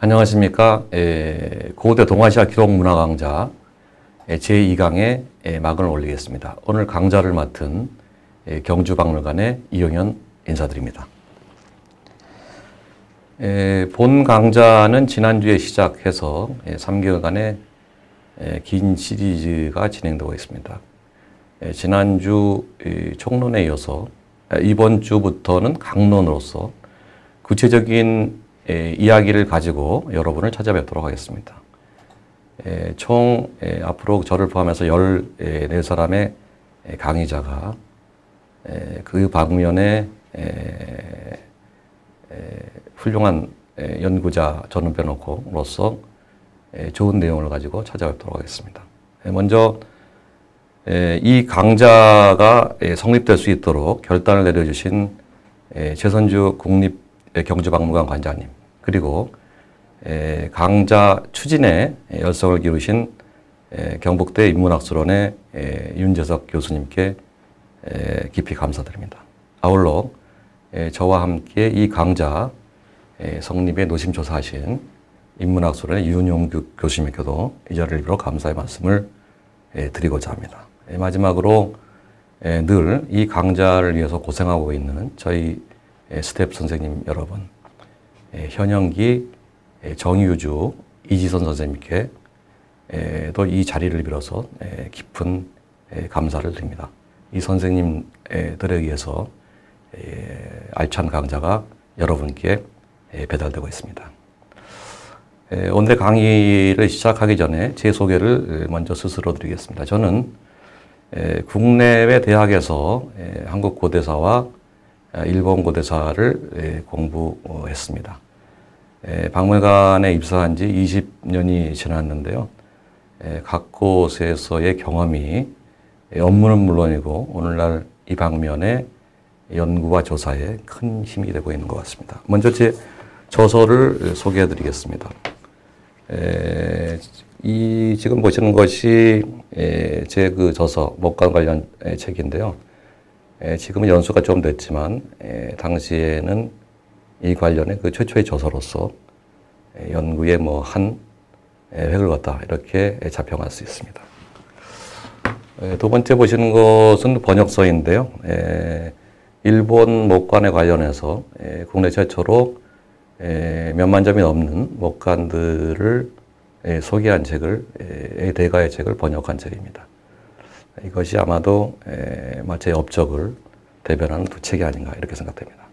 안녕하십니까. 고대 동아시아 기록문화 강좌 제2강에 막을 올리겠습니다. 오늘 강좌를 맡은 경주박물관의 이용현 인사드립니다. 본 강좌는 지난주에 시작해서 3개월간의 긴 시리즈가 진행되고 있습니다. 지난주 총론에 이어서 이번 주부터는 강론으로서 구체적인 이야기를 가지고 여러분을 찾아뵙도록 하겠습니다. 총 앞으로 저를 포함해서 14사람의 강의자가 그 방면에 훌륭한 연구자 저는 빼놓고로서 좋은 내용을 가지고 찾아뵙도록 하겠습니다. 먼저 이 강좌가 성립될 수 있도록 결단을 내려주신 최선주 국립경주박물관 관장님, 그리고 강좌 추진에 열성을 기울이신 경북대 인문학술원의 윤재석 교수님께 깊이 감사드립니다. 아울러 저와 함께 이 강좌 성립에 노심초사하신 인문학술원의 윤용규 교수님께도 이 자리를 빌어 감사의 말씀을 드리고자 합니다. 마지막으로 늘 이 강좌를 위해서 고생하고 있는 저희 스태프 선생님 여러분, 현영기, 정유주, 이지선 선생님께 또 이 자리를 빌어서 깊은 감사를 드립니다. 이 선생님들에 의해서 알찬 강좌가 여러분께 배달되고 있습니다. 오늘의 강의를 시작하기 전에 제 소개를 먼저 스스로 드리겠습니다. 저는 국내외 대학에서 한국 고대사와 일본 고대사를 공부했습니다. 박물관에 입사한 지 20년이 지났는데요. 각 곳에서의 경험이 업무는 물론이고 오늘날 이 방면의 연구와 조사에 큰 힘이 되고 있는 것 같습니다. 먼저 제 저서를 소개해 드리겠습니다. 이 지금 보시는 것이 제 그 저서, 목관 관련 책인데요. 지금은 연수가 좀 됐지만 당시에는 이 관련의 그 최초의 저서로서 연구에 한 획을 걷다 이렇게 자평할 수 있습니다. 두 번째 보시는 것은 번역서인데요. 일본 목관에 관련해서 국내 최초로 몇만 점이 넘는 목관들을 소개한 책을 대가의 책을 번역한 책입니다. 이것이 아마도 제 업적을 대변하는 두 책이 아닌가 이렇게 생각됩니다.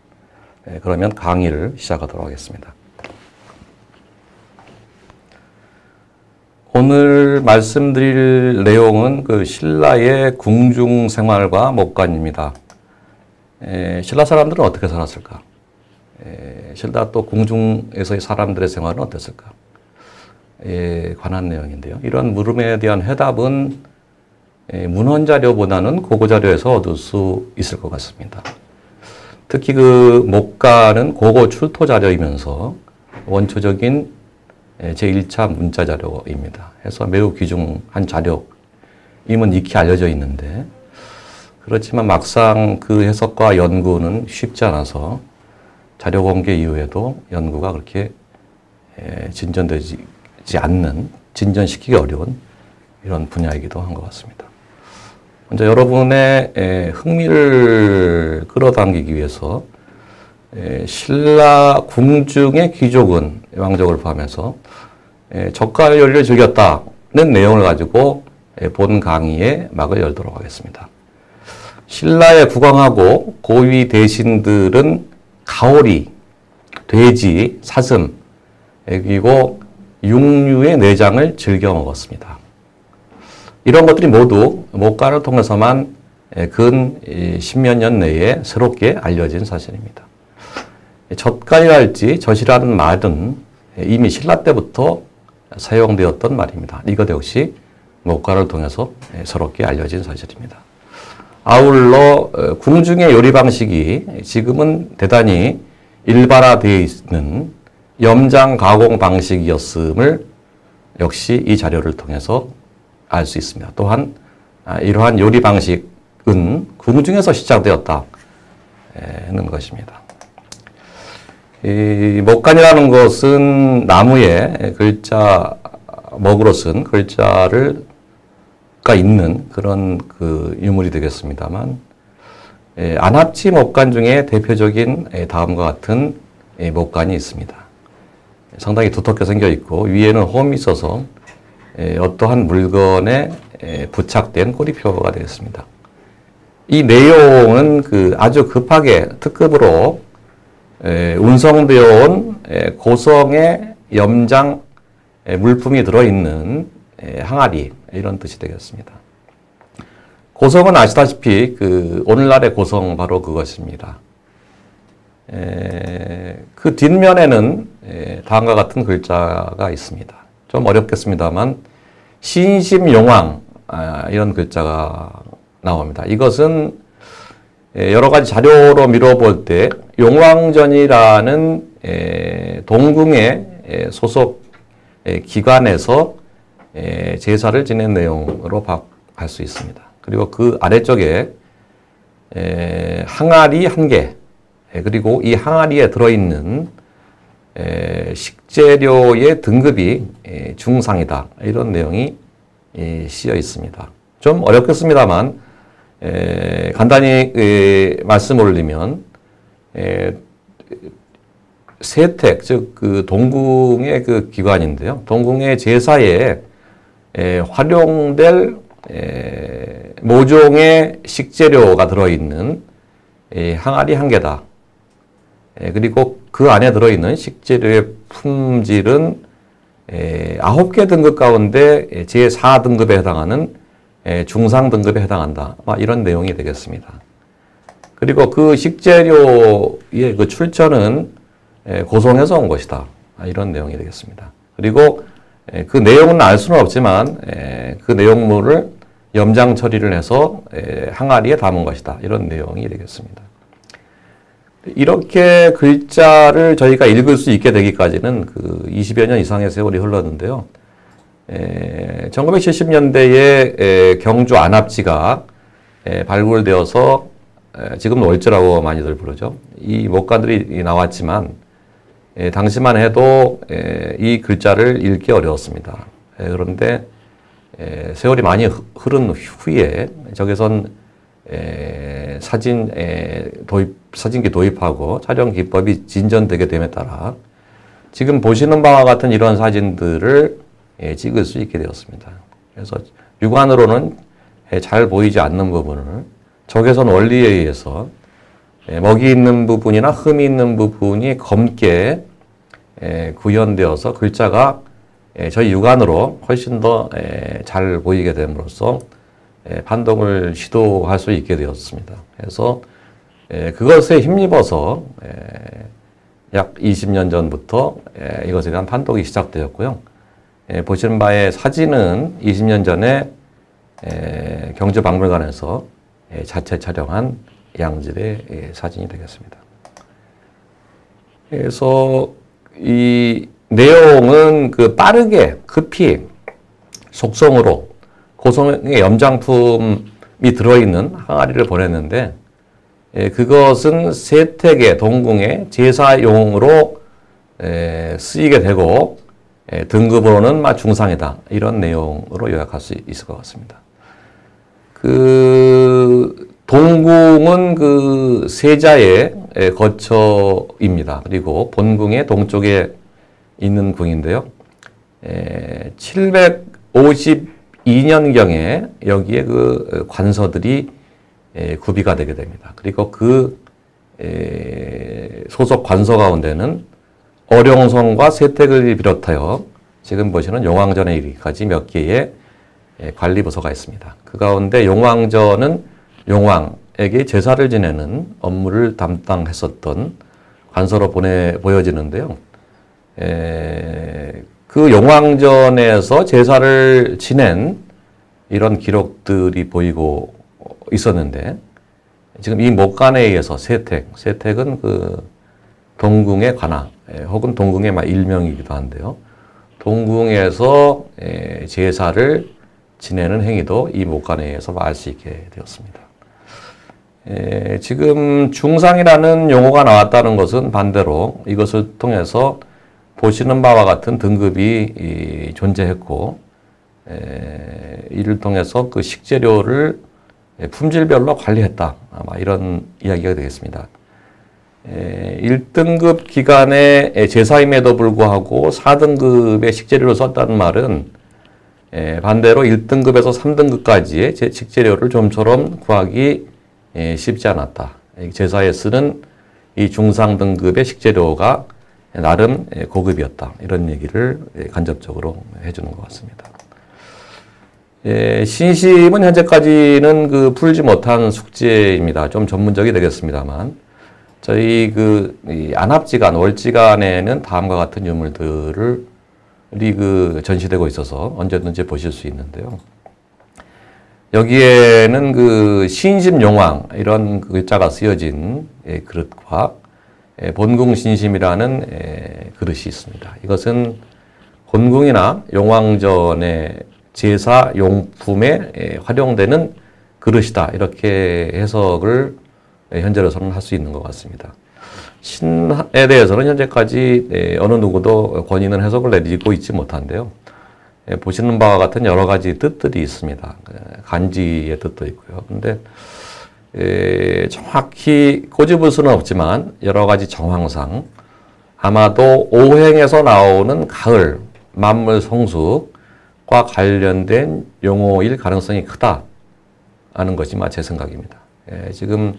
그러면 강의를 시작하도록 하겠습니다. 오늘 말씀드릴 내용은 그 신라의 궁중 생활과 목관입니다. 신라 사람들은 어떻게 살았을까? 신라 또 궁중에서의 사람들의 생활은 어땠을까? 관한 내용인데요. 이런 물음에 대한 해답은 문헌 자료보다는 고고 자료에서 얻을 수 있을 것 같습니다. 특히 그 목관은 고고 출토 자료이면서 원초적인 제1차 문자 자료입니다. 해서 매우 귀중한 자료임은 익히 알려져 있는데, 그렇지만 막상 그 해석과 연구는 쉽지 않아서 자료 공개 이후에도 연구가 그렇게 진전되지 않는, 진전시키기 어려운 이런 분야이기도 한 것 같습니다. 먼저 여러분의 흥미를 끌어당기기 위해서 신라 궁중의 귀족은 왕족을 포함해서 젓갈 요리를 즐겼다는 내용을 가지고 본 강의의 막을 열도록 하겠습니다. 신라의 국왕하고 고위 대신들은 가오리, 돼지, 사슴, 그리고 육류의 내장을 즐겨 먹었습니다. 이런 것들이 모두 목간을 통해서만 근 10몇 년 내에 새롭게 알려진 사실입니다. 젓갈이랄지 젖이라는 말은 이미 신라 때부터 사용되었던 말입니다. 이것 역시 목간을 통해서 새롭게 알려진 사실입니다. 아울러 궁중의 요리 방식이 지금은 대단히 일반화되어 있는 염장 가공 방식이었음을 역시 이 자료를 통해서 알 수 있습니다. 또한 이러한 요리 방식은 궁중에서 시작되었다는 것입니다. 이 목간이라는 것은 나무에 글자, 먹으로 쓴 글자를 가 있는 그런 그 유물이 되겠습니다만, 안압지 목간 중에 대표적인 다음과 같은 목간이 있습니다. 상당히 두텁게 생겨 있고 위에는 홈이 있어서 어떠한 물건에 부착된 꼬리표가 되겠습니다. 이 내용은 그 아주 급하게 특급으로 운송되어 온 고성의 염장 물품이 들어있는 항아리, 이런 뜻이 되겠습니다. 고성은 아시다시피 그 오늘날의 고성 바로 그것입니다. 그 뒷면에는 다음과 같은 글자가 있습니다. 좀 어렵겠습니다만 신심용왕, 이런 글자가 나옵니다. 이것은 여러 가지 자료로 미뤄볼 때 용왕전이라는 동궁의 소속 기관에서 제사를 지낸 내용으로 알 수 있습니다. 그리고 그 아래쪽에 항아리 한 개, 그리고 이 항아리에 들어있는 식재료의 등급이 중상이다, 이런 내용이 씌어 있습니다. 좀 어렵겠습니다만 간단히 말씀을 올리면 세택, 즉 그 동궁의 그 기관인데요. 동궁의 제사에 활용될 모종의 식재료가 들어있는 항아리 한 개다. 그리고 그 안에 들어있는 식재료의 품질은 9개 등급 가운데 제4등급에 해당하는 중상 등급에 해당한다, 이런 내용이 되겠습니다. 그리고 그 식재료의 그 출처는 고성에서 온 것이다, 이런 내용이 되겠습니다. 그리고 그 내용은 알 수는 없지만 그 내용물을 염장 처리를 해서 항아리에 담은 것이다, 이런 내용이 되겠습니다. 이렇게 글자를 저희가 읽을 수 있게 되기까지는 그 20여 년 이상의 세월이 흘렀는데요. 1970년대에 경주 안압지가 발굴되어서 지금 월제라고 많이들 부르죠. 이 목간들이 나왔지만 당시만 해도 이 글자를 읽기 어려웠습니다. 그런데 세월이 많이 흐른 후에 적외선 사진기 도입하고 촬영 기법이 진전되게 됨에 따라 지금 보시는 바와 같은 이런 사진들을 찍을 수 있게 되었습니다. 그래서 육안으로는 잘 보이지 않는 부분을 적외선 원리에 의해서 먹이 있는 부분이나 흠이 있는 부분이 검게 구현되어서 글자가 저희 육안으로 훨씬 더 잘 보이게 됨으로써 판독을 시도할 수 있게 되었습니다. 그래서 그것에 힘입어서 약 20년 전부터 이것에 대한 판독이 시작되었고요. 보시는 바의 사진은 20년 전에 경주박물관에서 자체 촬영한 양질의 사진이 되겠습니다. 그래서 이 내용은 그 빠르게 급히 속성으로 고성의 염장품이 들어있는 항아리를 보냈는데 그것은 세택의 동궁의 제사용으로 쓰이게 되고 등급으로는 중상이다, 이런 내용으로 요약할 수 있을 것 같습니다. 그 동궁은 그 세자의 거처입니다. 그리고 본궁의 동쪽에 있는 궁인데요. 752년경에 여기에 그 관서들이 구비가 되게 됩니다. 그리고 그 소속 관서 가운데는 어룡성과 세택을 비롯하여 지금 보시는 용왕전에 이르기까지 몇 개의 관리부서가 있습니다. 그 가운데 용왕전은 용왕에게 제사를 지내는 업무를 담당했었던 관서로 보여지는데요. 그 용왕전에서 제사를 지낸 이런 기록들이 보이고 있었는데 지금 이 목간에 의해서 세택은 그 동궁의 관아 혹은 동궁의 일명이기도 한데요. 동궁에서 제사를 지내는 행위도 이 목간에 의해서 알 수 있게 되었습니다. 지금 중상이라는 용어가 나왔다는 것은 반대로 이것을 통해서 보시는 바와 같은 등급이 존재했고 이를 통해서 그 식재료를 품질별로 관리했다. 아마 이런 이야기가 되겠습니다. 1등급 기간의 제사임에도 불구하고 4등급의 식재료를 썼다는 말은 반대로 1등급에서 3등급까지의 식재료를 좀처럼 구하기 쉽지 않았다. 제사에 쓰는 이 중상 등급의 식재료가 나름 고급이었다. 이런 얘기를 간접적으로 해주는 것 같습니다. 신심은 현재까지는 그 풀지 못한 숙제입니다. 좀 전문적이 되겠습니다만, 저희 이 안합지간, 월지간에는 다음과 같은 유물들이 전시되고 있어서 언제든지 보실 수 있는데요. 여기에는 그 신심용왕 이런 글자가 쓰여진 그릇과 본궁신심이라는 그릇이 있습니다. 이것은 본궁이나 용왕전의 제사 용품에 활용되는 그릇이다. 이렇게 해석을 현재로서는 할 수 있는 것 같습니다. 신에 대해서는 현재까지 어느 누구도 권위는 해석을 내리고 있지 못한데요. 보시는 바와 같은 여러 가지 뜻들이 있습니다. 간지의 뜻도 있고요. 근데 정확히 꼬집을 수는 없지만 여러 가지 정황상 아마도 오행에서 나오는 가을, 만물 성숙과 관련된 용어일 가능성이 크다 하는 것이 제 생각입니다. 지금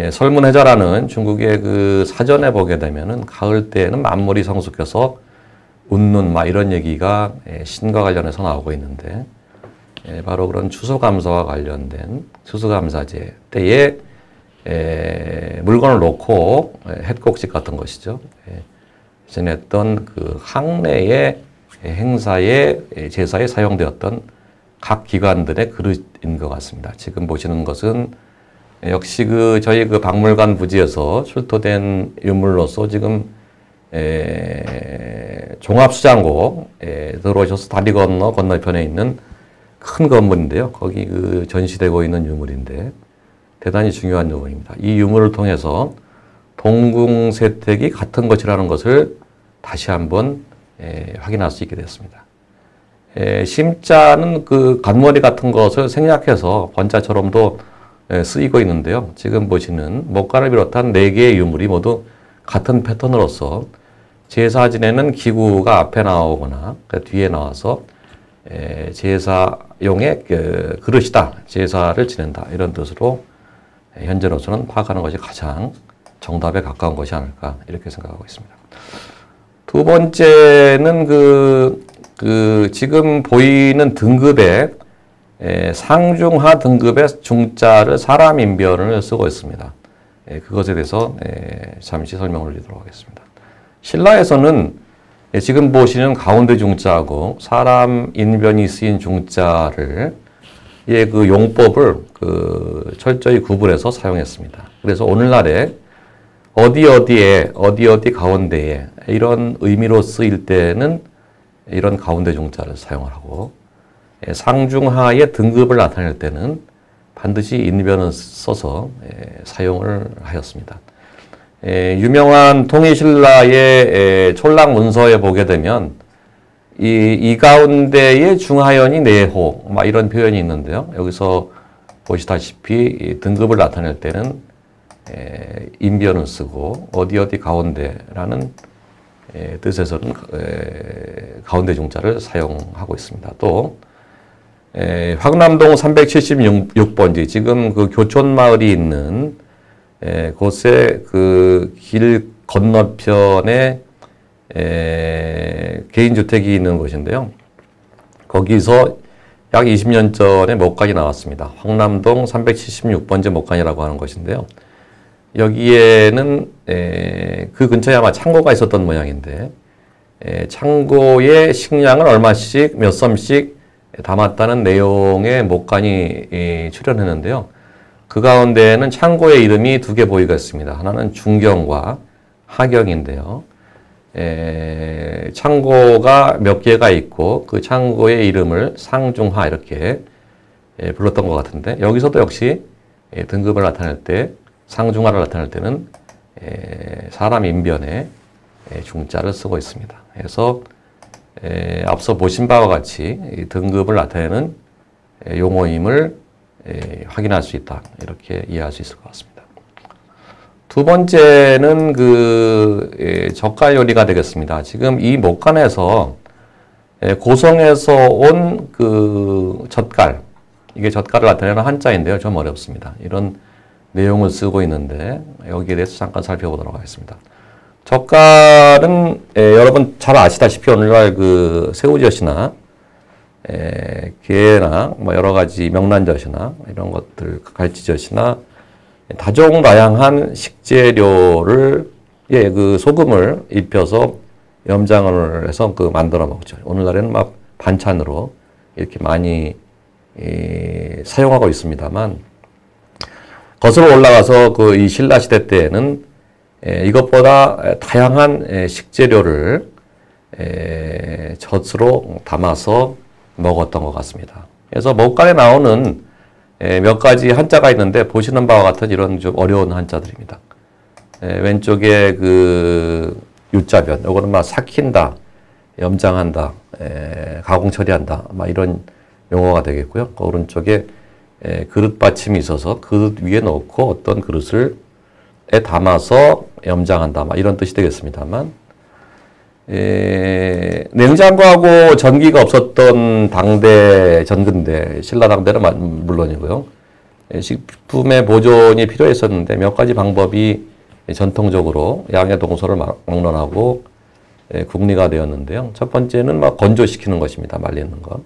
설문해자라는 중국의 그 사전에 보게 되면은 가을 때에는 만물이 성숙해서 웃는 이런 얘기가 신과 관련해서 나오고 있는데 바로 그런 추수감사와 관련된 추수감사제 때에 물건을 놓고 햇곡식 같은 것이죠. 지냈던 그 항내의 행사에 제사에 사용되었던 각 기관들의 그릇인 것 같습니다. 지금 보시는 것은 역시 저희 박물관 부지에서 출토된 유물로서 지금 종합수장고에 들어오셔서 다리 건너편에 있는 큰 건물인데요. 거기 전시되고 있는 유물인데 대단히 중요한 유물입니다. 이 유물을 통해서 동궁세택이 같은 것이라는 것을 다시 한번 확인할 수 있게 됐습니다. 심자는 그 관머리 같은 것을 생략해서 번자처럼도 쓰이고 있는데요. 지금 보시는 목관을 비롯한 4개의 유물이 모두 같은 패턴으로서 제사 지내는 기구가 앞에 나오거나 뒤에 나와서 제사용의 그릇이다. 제사를 지낸다. 이런 뜻으로 현재로서는 파악하는 것이 가장 정답에 가까운 것이 아닐까 이렇게 생각하고 있습니다. 두 번째는 지금 보이는 등급의 상중하 등급의 중자를 사람 인변을 쓰고 있습니다. 그것에 대해서 잠시 설명을 드리도록 하겠습니다. 신라에서는 지금 보시는 가운데 중자하고 사람 인변이 쓰인 중자를 그 용법을 철저히 구분해서 사용했습니다. 그래서 오늘날에 어디 가운데에 이런 의미로 쓰일 때는 이런 가운데 중자를 사용을 하고 상중하의 등급을 나타낼 때는 반드시 인변을 써서 사용을 하였습니다. 유명한 통일신라의 촐락 문서에 보게 되면 이 가운데에 중하연이 내호 이런 표현이 있는데요. 여기서 보시다시피 등급을 나타낼 때는 인변을 쓰고 어디 가운데라는 뜻에서는 가운데 중자를 사용하고 있습니다. 또 황남동 376번지 지금 그 교촌 마을이 있는 곳에 그 길 건너편에 개인주택이 있는 곳인데요. 거기서 약 20년 전에 목간이 나왔습니다. 황남동 376번지 목간이라고 하는 것인데요. 여기에는 그 근처에 아마 창고가 있었던 모양인데 창고에 식량을 얼마씩 몇 섬씩 담았다는 내용의 목간이 출연했는데요. 그 가운데에는 창고의 이름이 두 개 보이고 있습니다. 하나는 중경과 하경인데요. 창고가 몇 개가 있고 그 창고의 이름을 상중하 이렇게 불렀던 것 같은데 여기서도 역시 등급을 나타낼 때 상중하를 나타낼 때는 사람 인변에 중자를 쓰고 있습니다. 그래서 앞서 보신 바와 같이 등급을 나타내는 용어임을 확인할 수 있다. 이렇게 이해할 수 있을 것 같습니다. 두 번째는 그 젓갈 요리가 되겠습니다. 지금 이 목간에서 고성에서 온 그 젓갈, 이게 젓갈을 나타내는 한자인데요. 좀 어렵습니다. 이런 내용을 쓰고 있는데 여기에 대해서 잠깐 살펴보도록 하겠습니다. 젓갈은 여러분 잘 아시다시피 오늘날 그 새우젓이나 게나 뭐 여러 가지 명란젓이나 이런 것들 갈치젓이나 다종다양한 식재료를 그 소금을 입혀서 염장을 해서 그 만들어 먹죠. 오늘날에는 막 반찬으로 이렇게 많이 사용하고 있습니다만 거슬러 올라가서 그 이 신라 시대 때에는 이것보다 다양한 식재료를 젓으로 담아서 먹었던 것 같습니다. 그래서 목간에 나오는 몇 가지 한자가 있는데 보시는 바와 같은 이런 좀 어려운 한자들입니다. 왼쪽에 그 유자변, 요거는 막 삭힌다, 염장한다, 가공 처리한다, 막 이런 용어가 되겠고요. 그 오른쪽에 그릇 받침이 있어서 그릇 위에 놓고 어떤 그릇을 담아서 염장한다, 막 이런 뜻이 되겠습니다만, 냉장고하고 전기가 없었던 당대, 전근대, 신라당대는 물론이고요. 식품의 보존이 필요했었는데 몇 가지 방법이 전통적으로 양의 동서를 막론하고 국리가 되었는데요. 첫 번째는 막 건조시키는 것입니다. 말리는 것.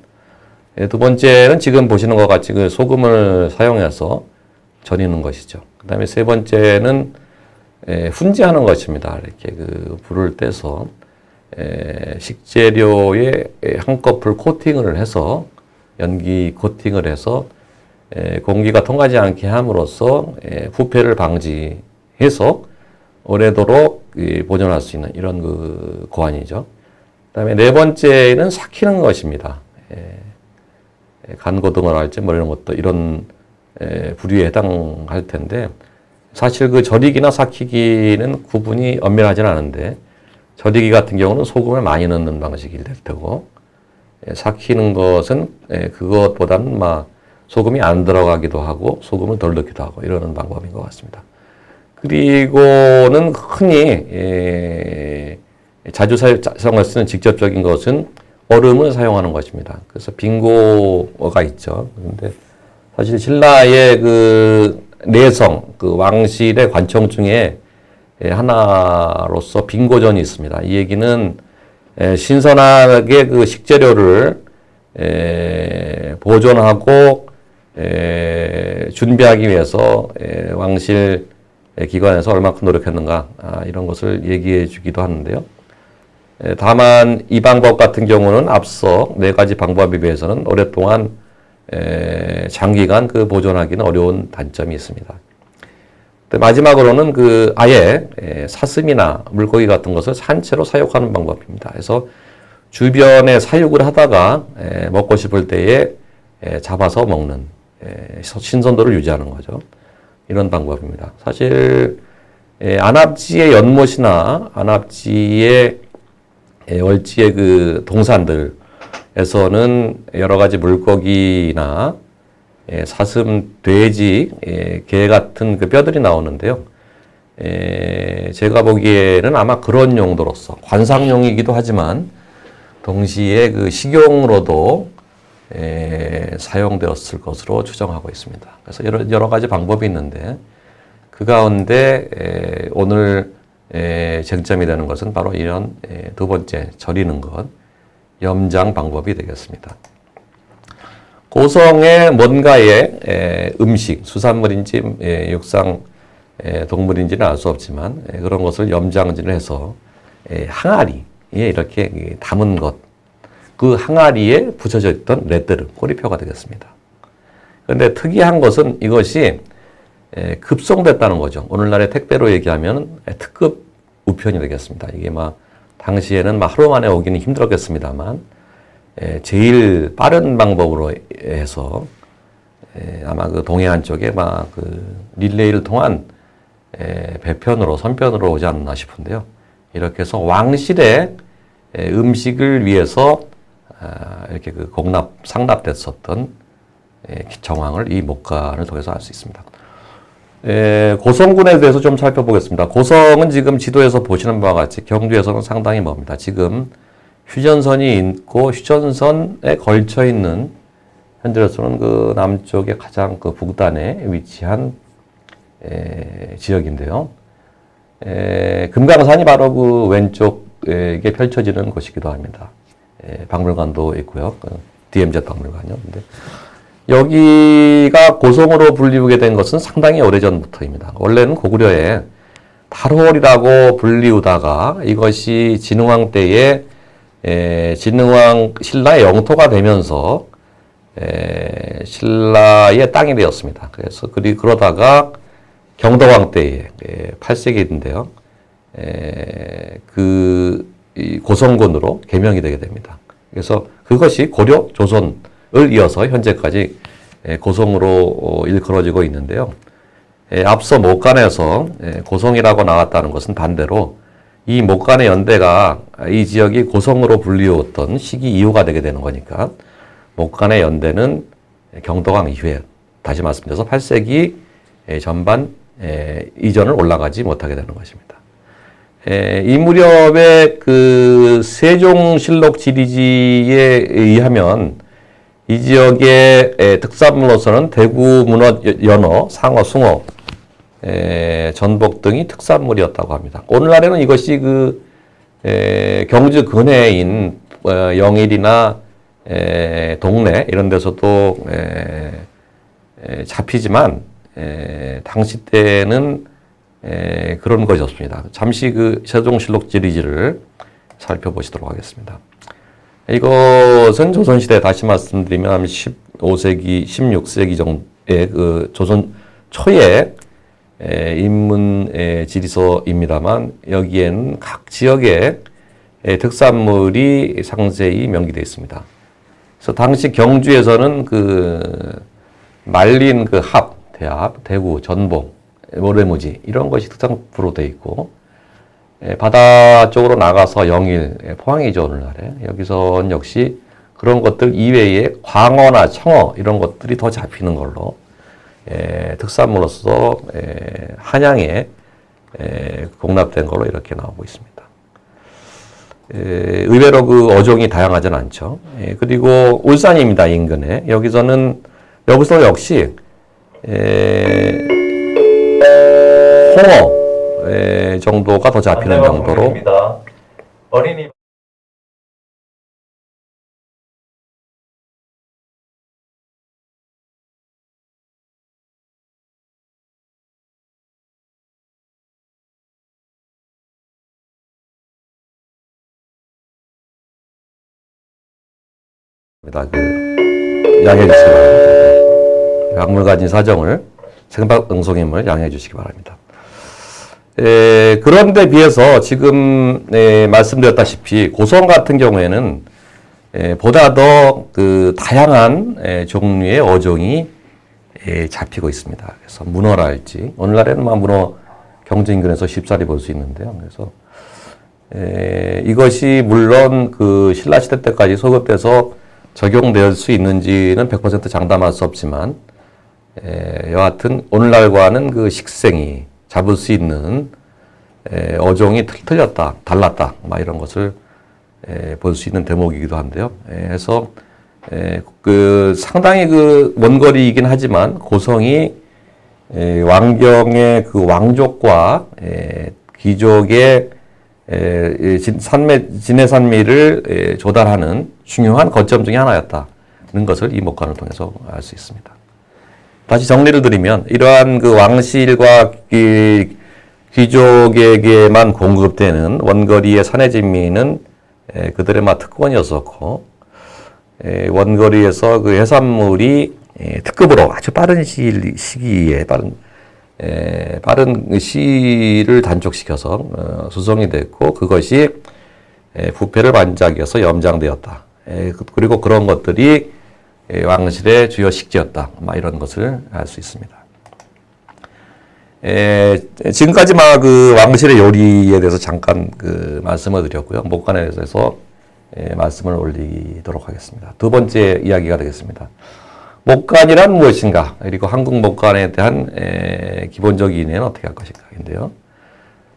두 번째는 지금 보시는 것 같이 그 소금을 사용해서 절이는 것이죠. 그 다음에 세 번째는 훈제하는 것입니다. 이렇게 그 불을 떼서 식재료에 한꺼풀 코팅을 해서 연기 코팅을 해서 공기가 통하지 않게 함으로써 부패를 방지해서 오래도록 보존할 수 있는 이런 그 고안이죠. 그다음에 네 번째는 삭히는 것입니다. 간고등어라 할지 뭐 이런 것도 이런 부류에 해당할 텐데 사실 그 절이기나 삭히기는 구분이 엄밀하지는 않은데 절이기 같은 경우는 소금을 많이 넣는 방식이 될 테고 삭히는 것은 그것보다는 막 소금이 안 들어가기도 하고 소금을 덜 넣기도 하고 이러는 방법인 것 같습니다. 그리고는 흔히 자주 사용할 수 있는 직접적인 것은 얼음을 사용하는 것입니다. 그래서 빙고가 있죠. 그런데 사실 신라의 그 내성, 그 왕실의 관청 중에 하나로서 빙고전이 있습니다. 이 얘기는 신선하게 그 식재료를 보존하고 준비하기 위해서 왕실 기관에서 얼마큼 노력했는가 이런 것을 얘기해 주기도 하는데요. 다만 이 방법 같은 경우는 앞서 네 가지 방법에 비해서는 오랫동안 장기간 그 보존하기는 어려운 단점이 있습니다. 마지막으로는 그 아예 사슴이나 물고기 같은 것을 산채로 사육하는 방법입니다. 그래서 주변에 사육을 하다가 먹고 싶을 때에 잡아서 먹는 신선도를 유지하는 거죠. 이런 방법입니다. 사실 안압지의 연못이나 안압지의 월지의 그 동산들에서는 여러 가지 물고기나 사슴, 돼지, 개 같은 그 뼈들이 나오는데요. 제가 보기에는 아마 그런 용도로서 관상용이기도 하지만 동시에 그 식용으로도 사용되었을 것으로 추정하고 있습니다. 그래서 여러 가지 방법이 있는데 그 가운데 오늘 쟁점이 되는 것은 바로 이런 두 번째 절이는 것, 염장 방법이 되겠습니다. 고성의 뭔가의 음식, 수산물인지 육상 동물인지는 알 수 없지만 그런 것을 염장질을 해서 항아리에 이렇게 담은 것, 그 항아리에 붙여져 있던 레테르, 꼬리표가 되겠습니다. 그런데 특이한 것은 이것이 급송됐다는 거죠. 오늘날의 택배로 얘기하면 특급 우편이 되겠습니다. 이게 당시에는 하루 만에 오기는 힘들었겠습니다만 제일 빠른 방법으로 해서 아마 그 동해안 쪽에 그 릴레이를 통한 배편으로 선편으로 오지 않나 싶은데요. 이렇게 해서 왕실의 음식을 위해서 이렇게 그 상납됐었던 정황을 이 목간을 통해서 알 수 있습니다. 고성군에 대해서 좀 살펴보겠습니다. 고성은 지금 지도에서 보시는 바와 같이 경주에서는 상당히 멉니다. 지금 휴전선이 있고 휴전선에 걸쳐 있는 현재로서는 그 남쪽의 가장 그 북단에 위치한 지역인데요. 금강산이 바로 그 왼쪽에 펼쳐지는 곳이기도 합니다. 박물관도 있고요. DMZ 박물관이요. 근데 여기가 고성으로 불리우게 된 것은 상당히 오래전부터입니다. 원래는 고구려에 탈홀이라고 불리우다가 이것이 진흥왕 때에 진흥왕 신라의 영토가 되면서 신라의 땅이 되었습니다. 그래서 그러다가 경덕왕 때에 8세기인데요. 이 고성군으로 개명이 되게 됩니다. 그래서 그것이 고려, 조선을 이어서 현재까지 고성으로 일컬어지고 있는데요. 앞서 목간에서 고성이라고 나왔다는 것은 반대로 이 목간의 연대가 이 지역이 고성으로 불리웠던 시기 이후가 되게 되는 거니까 목간의 연대는 경덕왕 이후에 다시 말씀드려서 8세기 전반 이전을 올라가지 못하게 되는 것입니다. 이 무렵에 그 세종실록 지리지에 의하면 이 지역의 특산물로서는 대구, 문어, 연어, 상어, 숭어, 전복 등이 특산물이었다고 합니다. 오늘날에는 이것이 경주 근해인 영일이나 동래 이런 데서도 잡히지만 당시 때는 그런 것이 없습니다. 잠시 그 세종실록 지리지를 살펴보시도록 하겠습니다. 이것은 조선시대 다시 말씀드리면 15세기, 16세기 정도의 그 조선 초에 인문 지리서입니다만 여기에는 각 지역의 특산물이 상세히 명기되어 있습니다. 그래서 당시 경주에서는 말린 대합, 대구, 전복, 모래무지 이런 것이 특산품으로 되어 있고 바다 쪽으로 나가서 영일, 포항이죠 오늘날에 여기서는 역시 그런 것들 이외에 광어나 청어 이런 것들이 더 잡히는 걸로 특산물로서 한양에 공납된 걸로 이렇게 나오고 있습니다. 의외로 그 어종이 다양하진 않죠. 그리고 울산입니다 인근에 여기서 역시 홍어 정도가 더 잡히는 정도로 어린이 양해해 주시기 바랍니다. 박물관인 사정을 생방송임을 양해해 주시기 바랍니다. 그런데 비해서 지금 말씀드렸다시피 고성 같은 경우에는 보다 더 다양한 종류의 어종이 잡히고 있습니다. 그래서 문어랄지 오늘날에는 문어 경주 인근에서 쉽사리 볼 수 있는데요. 그래서 이것이 물론 신라시대 때까지 소급돼서 적용될 수 있는지는 100% 장담할 수 없지만 여하튼 오늘날과는 식생이 잡을 수 있는 어종이 틀렸다, 달랐다, 막 이런 것을 볼 수 있는 대목이기도 한데요. 그래서 그 상당히 그 원거리이긴 하지만 고성이 왕경의 그 왕족과 귀족의 진해산미를 조달하는 중요한 거점 중에 하나였다는 것을 이 목관을 통해서 알 수 있습니다. 다시 정리를 드리면 이러한 그 왕실과 귀족에게만 공급되는 원거리의 산해진미는 그들의 특권이었었고, 원거리에서 그 해산물이 특급으로 아주 빠른 시기에 빠른 시를 단축시켜서 수송이 됐고, 그것이 부패를 반작여서 염장되었다. 그리고 그런 것들이 왕실의 주요 식재였다. 이런 것을 알 수 있습니다. 지금까지 그 왕실의 요리에 대해서 잠깐 말씀을 드렸고요. 목간에 대해서 말씀을 올리도록 하겠습니다. 두 번째 이야기가 되겠습니다. 목간이란 무엇인가? 그리고 한국 목간에 대한 기본적인 이해는 어떻게 할 것인가인데요.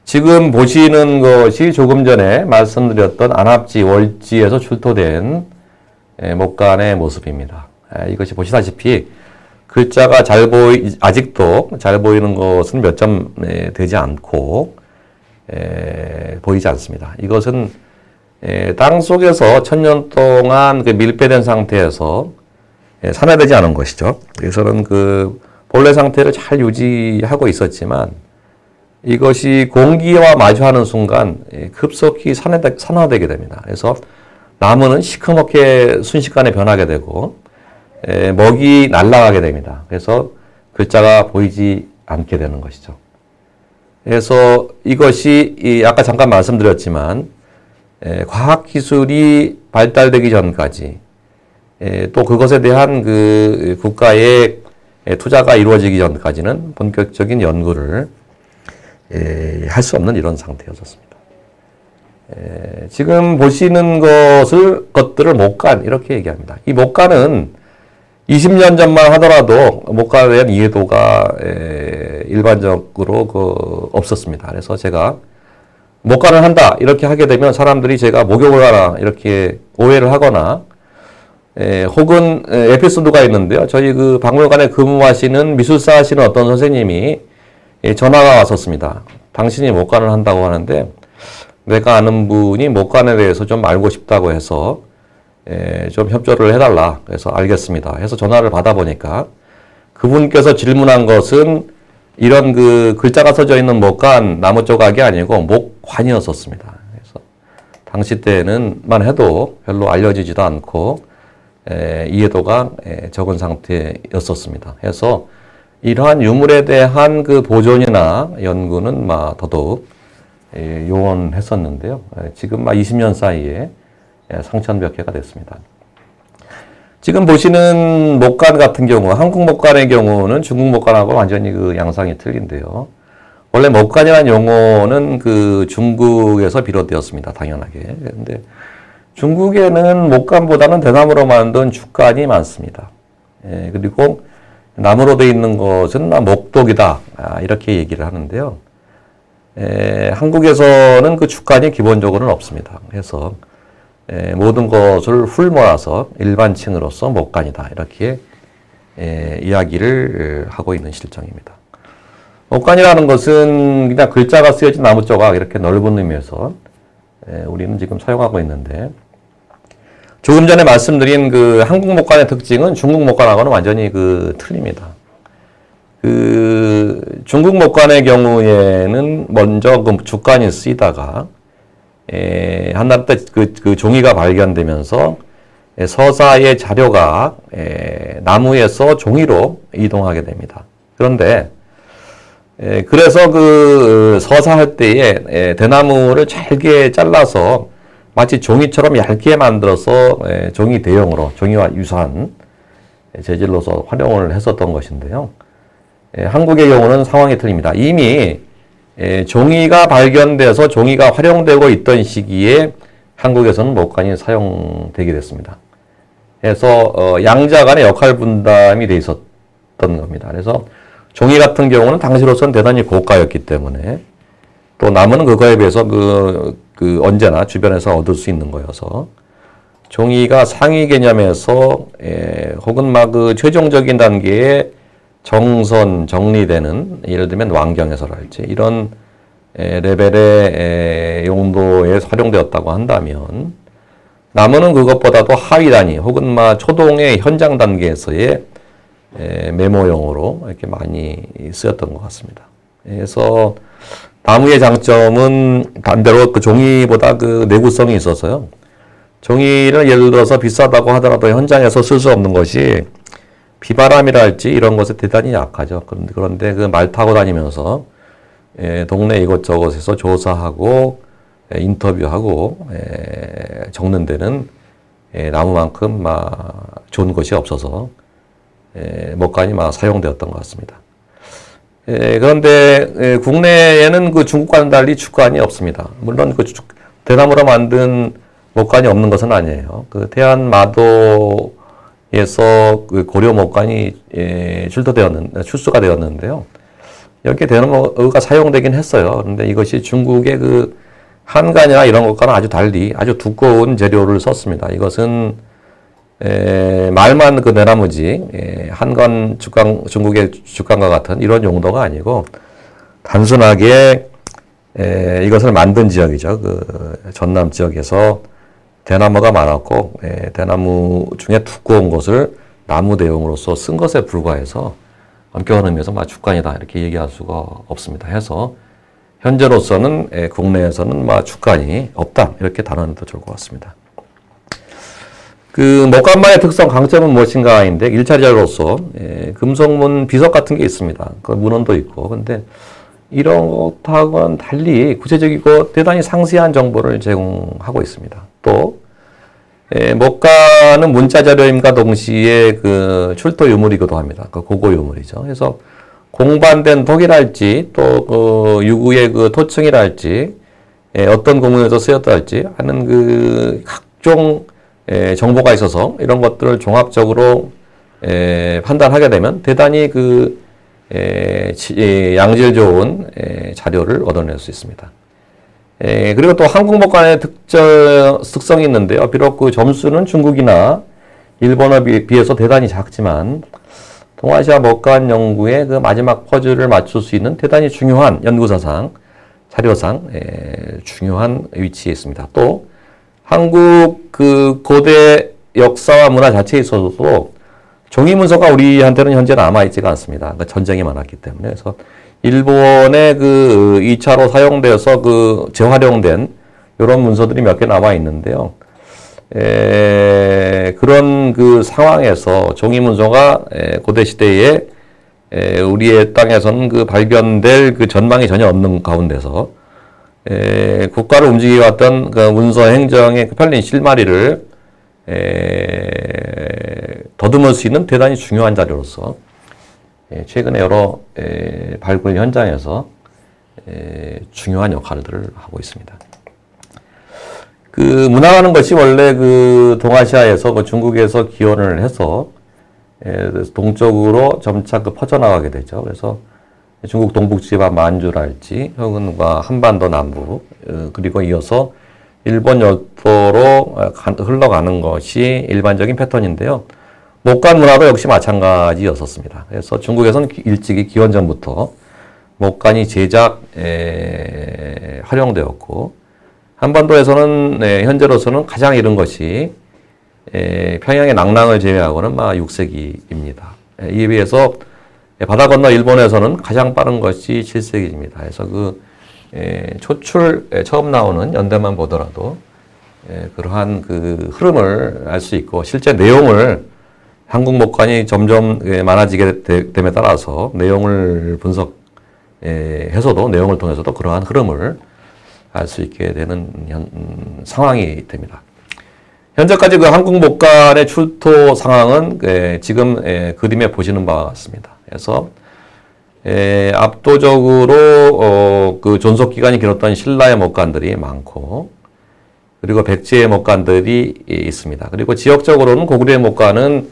지금 보시는 것이 조금 전에 말씀드렸던 안압지, 월지에서 출토된 목간의 모습입니다. 이것이 보시다시피 글자가 아직도 잘 보이는 것은 몇 점 되지 않고 보이지 않습니다. 이것은 땅 속에서 1000년 동안 밀폐된 상태에서 산화되지 않은 것이죠. 그래서는 그 본래 상태를 잘 유지하고 있었지만 이것이 공기와 마주하는 순간 급속히 산화되게 됩니다. 그래서 나무는 시커멓게 순식간에 변하게 되고 먹이 날아가게 됩니다. 그래서 글자가 보이지 않게 되는 것이죠. 그래서 이것이 아까 잠깐 말씀드렸지만 과학기술이 발달되기 전까지 또 그것에 대한 그 국가의 투자가 이루어지기 전까지는 본격적인 연구를 할 수 없는 이런 상태였었습니다. 지금 보시는 것들을 목간 이렇게 얘기합니다. 이 목간은 20년 전만 하더라도 목간에 대한 이해도가 일반적으로 없었습니다. 그래서 제가 목간을 한다 이렇게 하게 되면 사람들이 제가 목욕을 하라 이렇게 오해를 하거나 혹은 에피소드가 있는데요. 저희 그 박물관에 근무하시는 미술사 하시는 어떤 선생님이 전화가 왔었습니다. 당신이 목간을 한다고 하는데 내가 아는 분이 목간에 대해서 좀 알고 싶다고 해서 좀 협조를 해달라. 그래서 알겠습니다. 해서 전화를 받아보니까 그분께서 질문한 것은 이런 그 글자가 써져 있는 목간 나무 조각이 아니고 목관이었었습니다. 그래서 당시 때는만 해도 별로 알려지지도 않고 이해도가 적은 상태였었습니다. 그래서 이러한 유물에 대한 그 보존이나 연구는 더더욱 요원했었는데요. 지금 20년 사이에 상천벽해가 됐습니다. 지금 보시는 목간 같은 경우, 한국 목간의 경우는 중국 목간하고 완전히 그 양상이 틀린데요. 원래 목간이라는 용어는 그 중국에서 비롯되었습니다. 당연하게. 그런데 중국에는 목간보다는 대나무로 만든 죽간이 많습니다. 그리고 나무로 되어 있는 것은 목독이다. 이렇게 얘기를 하는데요. 한국에서는 그 죽간이 기본적으로는 없습니다. 그래서 모든 것을 훌몰아서 일반칭으로서 목간이다. 이렇게 이야기를 하고 있는 실정입니다. 목간이라는 것은 그냥 글자가 쓰여진 나무 조각 이렇게 넓은 의미에서 우리는 지금 사용하고 있는데 조금 전에 말씀드린 그 한국 목간의 특징은 중국 목간하고는 완전히 틀립니다. 중국 목간의 경우에는 먼저 그 죽간이 쓰이다가 한날 때 그 종이가 발견되면서 서사의 자료가 나무에서 종이로 이동하게 됩니다. 그런데 그래서 그 서사할 때에 대나무를 잘게 잘라서 마치 종이처럼 얇게 만들어서 종이 대용으로 종이와 유사한 재질로서 활용을 했었던 것인데요. 한국의 경우는 상황이 틀립니다. 이미 종이가 발견돼서 종이가 활용되고 있던 시기에 한국에서는 목간이 사용되게 됐습니다. 그래서 양자 간의 역할 분담이 돼 있었던 겁니다. 그래서 종이 같은 경우는 당시로서는 대단히 고가였기 때문에 또 나무는 그거에 비해서 언제나 주변에서 얻을 수 있는 거여서 종이가 상위 개념에서 혹은 막 그 최종적인 단계에 정리되는 예를 들면 왕경에서랄지 이런 레벨의 용도에 활용되었다고 한다면 나무는 그것보다도 하위 단위 혹은 막 초동의 현장 단계에서의 메모용으로 이렇게 많이 쓰였던 것 같습니다. 그래서 나무의 장점은 반대로 그 종이보다 그 내구성이 있어서요. 종이를 예를 들어서 비싸다고 하더라도 현장에서 쓸 수 없는 것이 비바람이랄지 이런 것에 대단히 약하죠. 그런데 그 말 타고 다니면서 동네 이곳저곳에서 조사하고 인터뷰하고 적는 데는 나무만큼 좋은 것이 없어서 목간이 사용되었던 것 같습니다. 그런데 국내에는 그 중국과는 달리 축간이 없습니다. 물론 그 대나무로 만든 목간이 없는 것은 아니에요. 그 태안마도에서 그 고려 목간이 출수가 되었는데요. 이렇게 대나무가 사용되긴 했어요. 그런데 이것이 중국의 그 한간이나 이런 것과는 아주 달리 아주 두꺼운 재료를 썼습니다. 이것은 말만 그 대나무지 한간 중국의 죽간과 같은 이런 용도가 아니고 단순하게 이것을 만든 지역이죠. 그 전남 지역에서 대나무가 많았고 대나무 중에 두꺼운 것을 나무 대용으로서 쓴 것에 불과해서 엄격한 의미에서 죽간이다 이렇게 얘기할 수가 없습니다. 해서 현재로서는 국내에서는 죽간이 없다 이렇게 단언해도 좋을 것 같습니다. 그 목간만의 특성 강점은 무엇인가인데 1차 자료로서 금속문 비석 같은 게 있습니다. 그 문헌도 있고 근데 이런 것하고는 달리 구체적이고 대단히 상세한 정보를 제공하고 있습니다. 또 목간은 문자 자료임과 동시에 그 출토 유물이기도 합니다. 그 고고 유물이죠. 그래서 공반된 독이랄지 또 그 유구의 그 토층이랄지 어떤 공문에서 쓰였다할지 하는 그 각종 정보가 있어서 이런 것들을 종합적으로 판단하게 되면 대단히 그 양질 좋은 자료를 얻어낼 수 있습니다. 그리고 또 한국 목간의 특성이 있는데요. 비록 그 점수는 중국이나 일본에 비해서 대단히 작지만 동아시아 목간 연구의 그 마지막 퍼즐을 맞출 수 있는 대단히 중요한 연구사상, 자료상 중요한 위치에 있습니다. 또 한국 그 고대 역사와 문화 자체에 있어서도 종이 문서가 우리한테는 현재 남아있지가 않습니다. 그러니까 전쟁이 많았기 때문에. 그래서 일본의 그 2차로 사용되어서 그 재활용된 이런 문서들이 몇 개 남아 있는데요. 그런 그 상황에서 종이 문서가 고대 시대에 우리의 땅에서는 그 발견될 그 전망이 전혀 없는 가운데서 국가를 움직여왔던 그 문서 행정의 그 편린 실마리를 더듬을 수 있는 대단히 중요한 자료로서 최근에 여러 발굴 현장에서 중요한 역할들을 하고 있습니다. 그 문화라는 것이 원래 그 동아시아에서 뭐 중국에서 기원을 해서 동쪽으로 점차 그 퍼져나가게 되죠. 그래서 중국 동북지방 만주랄지 혹은 한반도 남부 그리고 이어서 일본 열도로 흘러가는 것이 일반적인 패턴인데요. 목간 문화도 역시 마찬가지였었습니다. 그래서 중국에서는 일찍이 기원 전부터 목간이 활용되었고 한반도에서는 현재로서는 가장 이른 것이 평양의 낭랑을 제외하고는 6세기입니다. 이에 비해서 바다 건너 일본에서는 가장 빠른 것이 7세기입니다. 그래서 그 초출 처음 나오는 연대만 보더라도 그러한 그 흐름을 알 수 있고 실제 내용을 한국 목간이 점점 많아지게 됨에 따라서 내용을 분석해서도 내용을 통해서도 그러한 흐름을 알 수 있게 되는 상황이 됩니다. 현재까지 그 한국 목간의 출토 상황은 지금 그림에 보시는 바와 같습니다. 그래서 압도적으로 그 존속 기간이 길었던 신라의 목간들이 많고 그리고 백제의 목간들이 있습니다. 그리고 지역적으로는 고구려의 목간은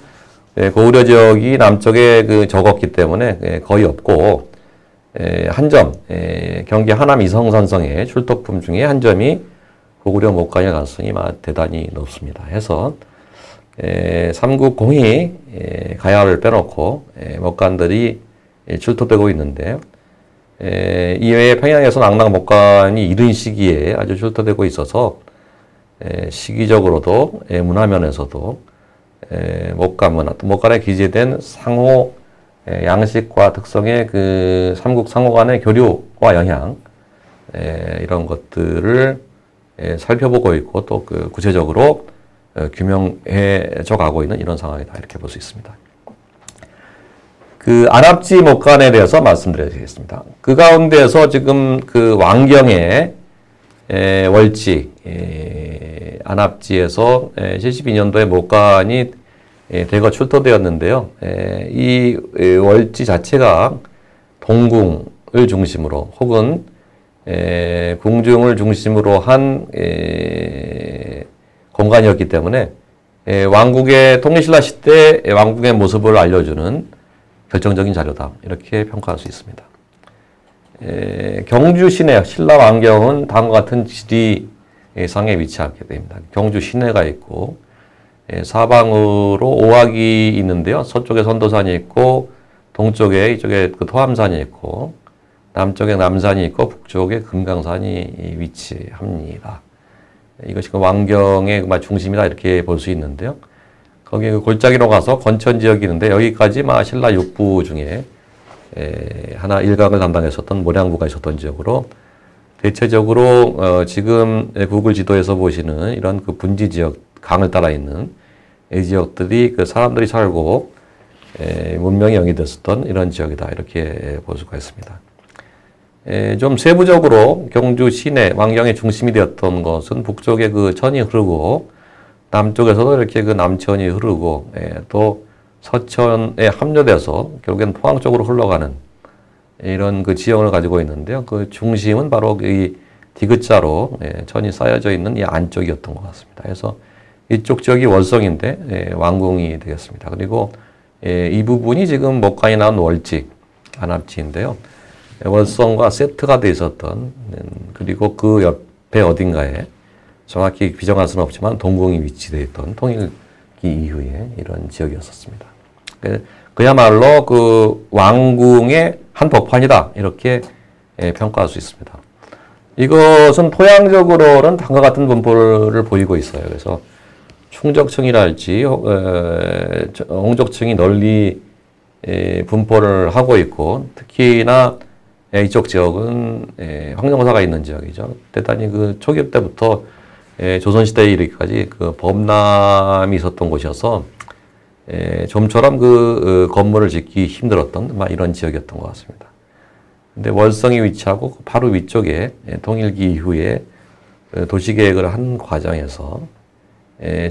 고구려 지역이 남쪽에 적었기 때문에 거의 없고, 한 점, 경기 하남 이성산성의 출토품 중에 한 점이 고구려 목간일 가능성이 대단히 높습니다. 해서 삼국공히 가야를 빼놓고 목간들이 출토되고 있는데, 이외에 평양에서 낙랑 목간이 이른 시기에 아주 출토되고 있어서 시기적으로도 문화면에서도 목간에 기재된 상호 양식과 특성의 삼국 상호 간의 교류와 영향, 이런 것들을 살펴보고 있고 또 구체적으로 규명해져 가고 있는 이런 상황이다, 이렇게 볼 수 있습니다. 안압지 목간에 대해서 말씀드리겠습니다. 그 가운데서 지금 왕경의 월지, 안압지에서 72년도에 목간이 대거 출토되었는데요. 이 월지 자체가 동궁을 중심으로 혹은 궁중을 중심으로 한 공간이었기 때문에 왕국의 통일신라 시대 왕국의 모습을 알려주는 결정적인 자료다, 이렇게 평가할 수 있습니다. 경주 시내, 신라 왕경은 다음과 같은 지리상에 위치하게 됩니다. 경주 시내가 있고 사방으로 오악이 있는데요. 서쪽에 선도산이 있고 동쪽에 이쪽에 토암산이 있고 남쪽에 남산이 있고 북쪽에 금강산이 위치합니다. 이것이 왕경의 중심이다, 이렇게 볼 수 있는데요. 거기 골짜기로 가서 건천 지역이 있는데 여기까지 신라 육부 중에 하나 일각을 담당했었던 모량부가 있었던 지역으로, 대체적으로 지금 구글 지도에서 보시는 이런 분지 지역, 강을 따라 있는 이 지역들이 사람들이 살고 문명이 영위됐었던 이런 지역이다, 이렇게 볼 수가 있습니다. 좀 세부적으로 경주 시내 왕경의 중심이 되었던 것은 북쪽에 천이 흐르고 남쪽에서도 이렇게 남천이 흐르고 또 서천에 합류돼서 결국엔 포항 쪽으로 흘러가는 이런 지형을 가지고 있는데요. 중심은 바로 이 디귿자로 천이 쌓여져 있는 이 안쪽이었던 것 같습니다. 그래서 이쪽 지역이 월성인데 왕궁이 되겠습니다. 그리고 이 부분이 지금 목간이 나온 월지, 안압지인데요. 월성과 세트가 되어 있었던, 그리고 그 옆에 어딘가에 정확히 비정할 수는 없지만 동궁이 위치되어 있던 통일기 이후에 이런 지역이었었습니다. 그야말로 왕궁의 한 복판이다, 이렇게 평가할 수 있습니다. 이것은 토양적으로는 다음과 같은 분포를 보이고 있어요. 그래서 충적층이랄지 홍적층이 널리 분포를 하고 있고, 특히나 이쪽 지역은 황정사가 있는 지역이죠. 대단히 초기 때부터 조선시대에 이르기까지 범람이 있었던 곳이어서 좀처럼 건물을 짓기 힘들었던 이런 지역이었던 것 같습니다. 근데 월성이 위치하고 바로 위쪽에 통일기 이후에 도시계획을 한 과정에서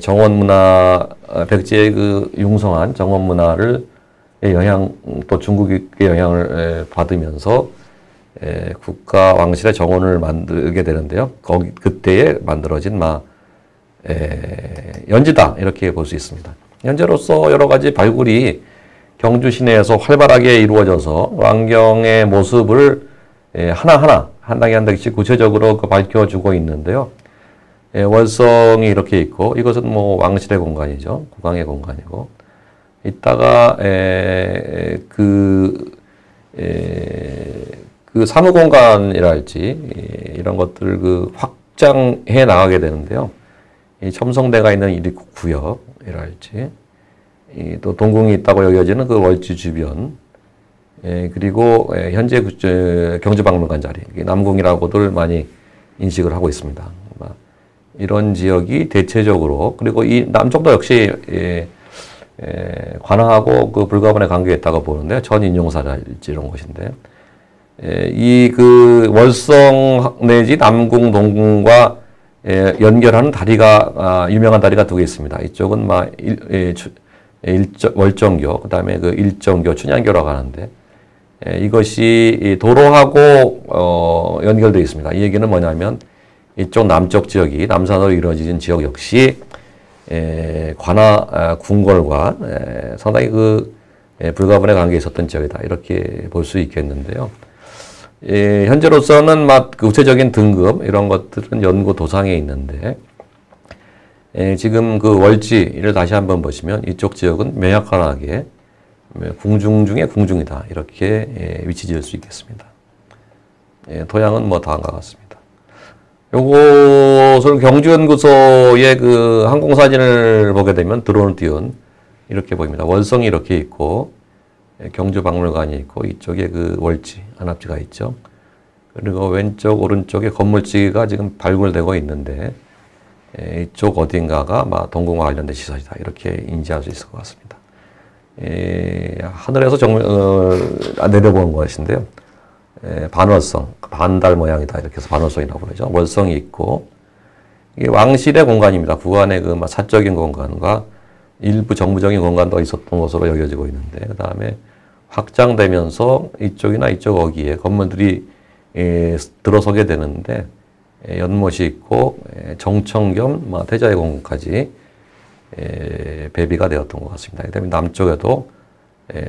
정원문화, 백제의 융성한 정원문화를 영향, 또 중국의 영향을 받으면서 국가 왕실의 정원을 만들게 되는데요. 그때에 만들어진 연지다, 이렇게 볼 수 있습니다. 현재로서 여러 가지 발굴이 경주 시내에서 활발하게 이루어져서 왕경의 모습을 하나하나 한 단계 한 단계씩 구체적으로 밝혀주고 있는데요. 월성이 이렇게 있고, 이것은 왕실의 공간이죠. 국왕의 공간이고, 이따가 사무공간이랄지 이런 것들을 확장해 나가게 되는데요. 이 첨성대가 있는 이 구역이랄지, 또 동궁이 있다고 여겨지는 월지 주변, 그리고 현재 경주박물관 자리, 남궁이라고들 많이 인식을 하고 있습니다. 이런 지역이 대체적으로, 그리고 이 남쪽도 역시 관하하고 불가분의 관계에 있다고 보는데, 전인용사랄지 이런 곳인데, 이 월성 내지 남궁, 동궁과 연결하는 다리가, 유명한 다리가 두 개 있습니다. 이쪽은 월정교, 그 다음에 일정교, 춘향교라고 하는데, 이것이 도로하고 연결되어 있습니다. 이 얘기는 뭐냐면, 이쪽 남쪽 지역이 남산으로 이루어진 지역 역시 관아 궁궐과 상당히 불가분의 관계에 있었던 지역이다. 이렇게 볼 수 있겠는데요. 현재로서는 막 구체적인 등급 이런 것들은 연구 도상에 있는데 지금 그 월지를 다시 한번 보시면 이쪽 지역은 명약관하게 궁중 중에 궁중이다. 이렇게 위치 지을 수 있겠습니다. 토양은 뭐 다음과 같습니다. 요것을 경주연구소의 그 항공사진을 보게 되면 드론을 띄운 이렇게 보입니다. 월성이 이렇게 있고, 경주박물관이 있고, 이쪽에 그 월지, 안압지가 있죠. 그리고 왼쪽, 오른쪽에 건물지가 지금 발굴되고 있는데, 이쪽 어딘가가 아마 동궁과 관련된 시설이다. 이렇게 인지할 수 있을 것 같습니다. 하늘에서 내려보는 것인데요. 반월성, 반달 모양이다. 이렇게 해서 반월성이라고 그러죠. 월성이 있고, 이게 왕실의 공간입니다. 구간의 그 사적인 공간과 일부 정부적인 공간도 있었던 것으로 여겨지고 있는데, 그 다음에 확장되면서 이쪽이나 이쪽 어귀에 건물들이 들어서게 되는데, 연못이 있고, 정청 겸 태자의 공간까지 배비가 되었던 것 같습니다. 그 다음에 남쪽에도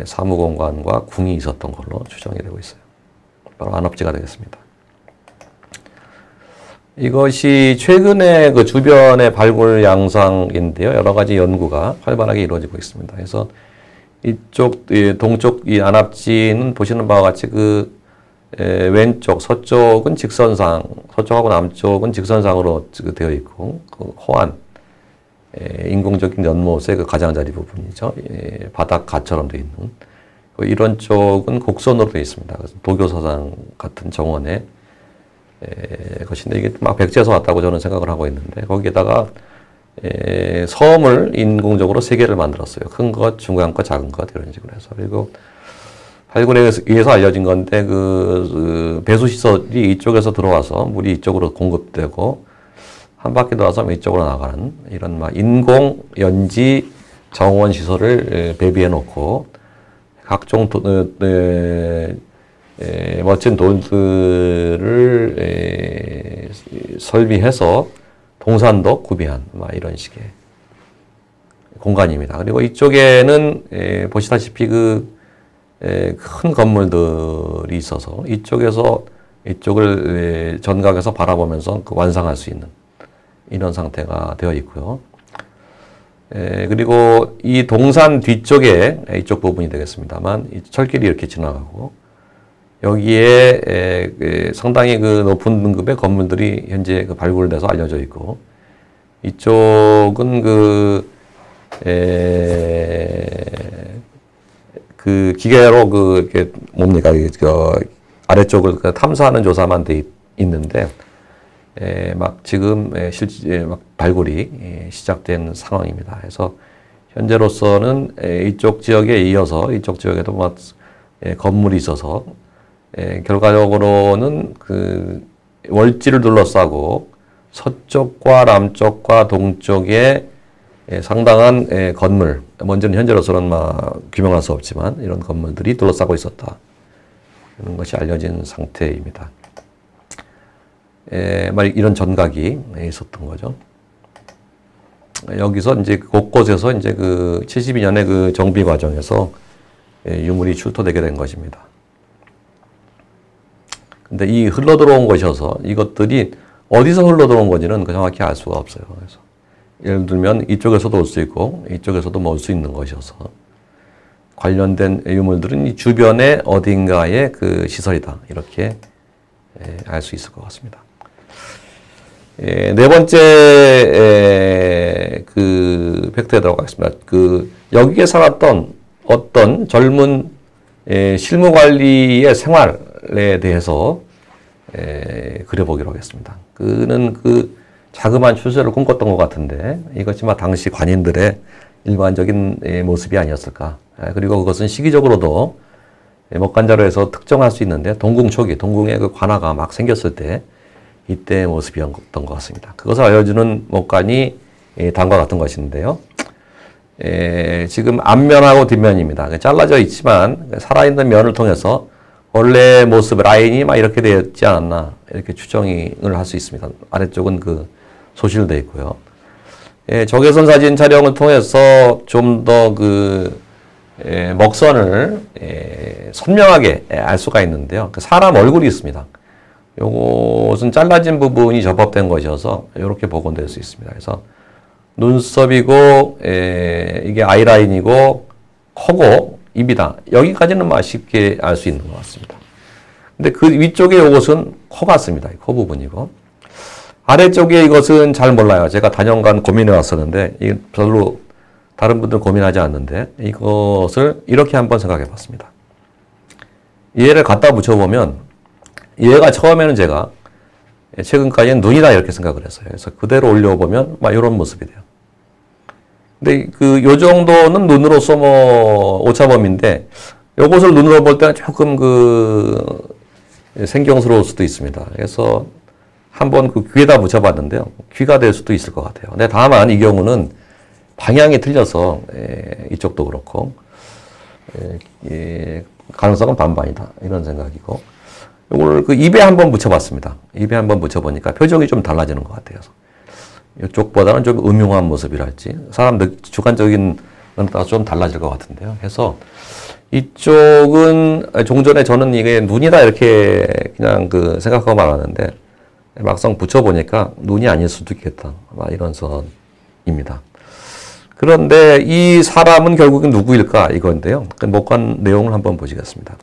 사무공간과 궁이 있었던 걸로 추정이 되고 있어요. 바로 안압지가 되겠습니다. 이것이 최근에 그 주변의 발굴 양상인데요. 여러 가지 연구가 활발하게 이루어지고 있습니다. 그래서 이쪽, 동쪽 이 안압지는 보시는 바와 같이 왼쪽, 서쪽은 직선상, 서쪽하고 남쪽은 직선상으로 되어 있고, 호안, 인공적인 연못의 그 가장자리 부분이죠. 바닷가처럼 되어 있는. 이런 쪽은 곡선으로 되어 있습니다. 그래서 도교사상 같은 정원의 것인데 이게 막 백제에서 왔다고 저는 생각을 하고 있는데 거기에다가 섬을 인공적으로 3개를 만들었어요. 큰 것, 중간 것, 작은 것 이런 식으로 해서 그리고 발굴에 의해서 알려진 건데 배수 시설이 이쪽에서 들어와서 물이 이쪽으로 공급되고 한 바퀴 돌아서 이쪽으로 나가는 이런 막 인공 연지 정원 시설을 배비해 놓고 각종 멋진 돌들을 설비해서 동산도 구비한 이런 식의 공간입니다. 그리고 이쪽에는 보시다시피 큰 건물들이 있어서 이쪽에서 이쪽을 전각에서 바라보면서 완상할 수 있는 이런 상태가 되어 있고요. 그리고 이 동산 뒤쪽에 이쪽 부분이 되겠습니다만 이 철길이 이렇게 지나가고 여기에 상당히 높은 등급의 건물들이 현재 발굴돼서 알려져 있고 이쪽은 기계로 이렇게 뭡니까 아래쪽을 탐사하는 조사만 돼 있는데 막 지금 실제 막 발굴이 시작된 상황입니다. 그래서 현재로서는 이쪽 지역에 이어서 이쪽 지역에도 막 건물이 있어서 결과적으로는 월지를 둘러싸고 서쪽과 남쪽과 동쪽에 상당한 건물, 먼저는 현재로서는 규명할 수 없지만 이런 건물들이 둘러싸고 있었다. 이런 것이 알려진 상태입니다. 이런 전각이 있었던 거죠. 여기서 이제 곳곳에서 이제 72년의 정비 과정에서 유물이 출토되게 된 것입니다. 근데 이 흘러 들어온 것이어서 이것들이 어디서 흘러 들어온 건지는 정확히 알 수가 없어요. 그래서 예를 들면 이쪽에서도 올 수 있고 이쪽에서도 올 수 있는 것이어서 관련된 유물들은 이 주변에 어딘가의 시설이다. 이렇게 알 수 있을 것 같습니다. 네 번째 팩트에 들어가겠습니다. 여기에 살았던 어떤 젊은 실무관리의 생활에 대해서 그려보기로 하겠습니다. 그는 자그마한 출세를 꿈꿨던 것 같은데 이것이 당시 관인들의 일반적인 모습이 아니었을까. 그리고 그것은 시기적으로도 목간자로에서 특정할 수 있는데 동궁 초기, 동궁의 관아가 막 생겼을 때 이때의 모습이었던 것 같습니다. 그것을 알려주는 목간이 다음과 같은 것인데요. 지금 앞면하고 뒷면입니다. 잘라져 있지만 살아있는 면을 통해서 원래 모습 라인이 이렇게 되었지 않았나 이렇게 추정을 할 수 있습니다. 아래쪽은 소실되어 있고요. 적외선 사진 촬영을 통해서 좀 더 먹선을 선명하게 알 수가 있는데요. 사람 얼굴이 있습니다. 요것은 잘라진 부분이 접합된 것이어서 이렇게 복원될 수 있습니다. 그래서 눈썹이고 이게 아이라인이고 코고 입이다. 여기까지는 쉽게 알 수 있는 것 같습니다. 근데 그 위쪽에 이것은 코 같습니다. 코 부분이고 아래쪽에 이것은 잘 몰라요. 제가 단연간 고민해 왔었는데 이 별로 다른 분들 고민하지 않는데 이것을 이렇게 한번 생각해 봤습니다. 얘를 갖다 붙여보면 얘가 처음에는 제가 최근까지는 눈이다 이렇게 생각을 했어요. 그래서 그대로 올려보면 이런 모습이 돼요. 근데 요 정도는 눈으로서 오차범위인데 요것을 눈으로 볼 때는 조금 생경스러울 수도 있습니다. 그래서 한번 귀에다 붙여봤는데요. 귀가 될 수도 있을 것 같아요. 근데 다만 이 경우는 방향이 틀려서 이쪽도 그렇고 가능성은 반반이다 이런 생각이고 이걸 입에 한번 붙여봤습니다. 입에 한번 붙여보니까 표정이 좀 달라지는 것 같아요. 이쪽보다는 좀 음흉한 모습이랄지 사람 주관적인 건 좀 달라질 것 같은데요. 그래서 이쪽은 종전에 저는 이게 눈이다 이렇게 그냥 생각하고 말았는데 막상 붙여보니까 눈이 아닐 수도 있겠다 이런 선입니다. 그런데 이 사람은 결국은 누구일까 이건데요. 목관 내용을 한번 보시겠습니다.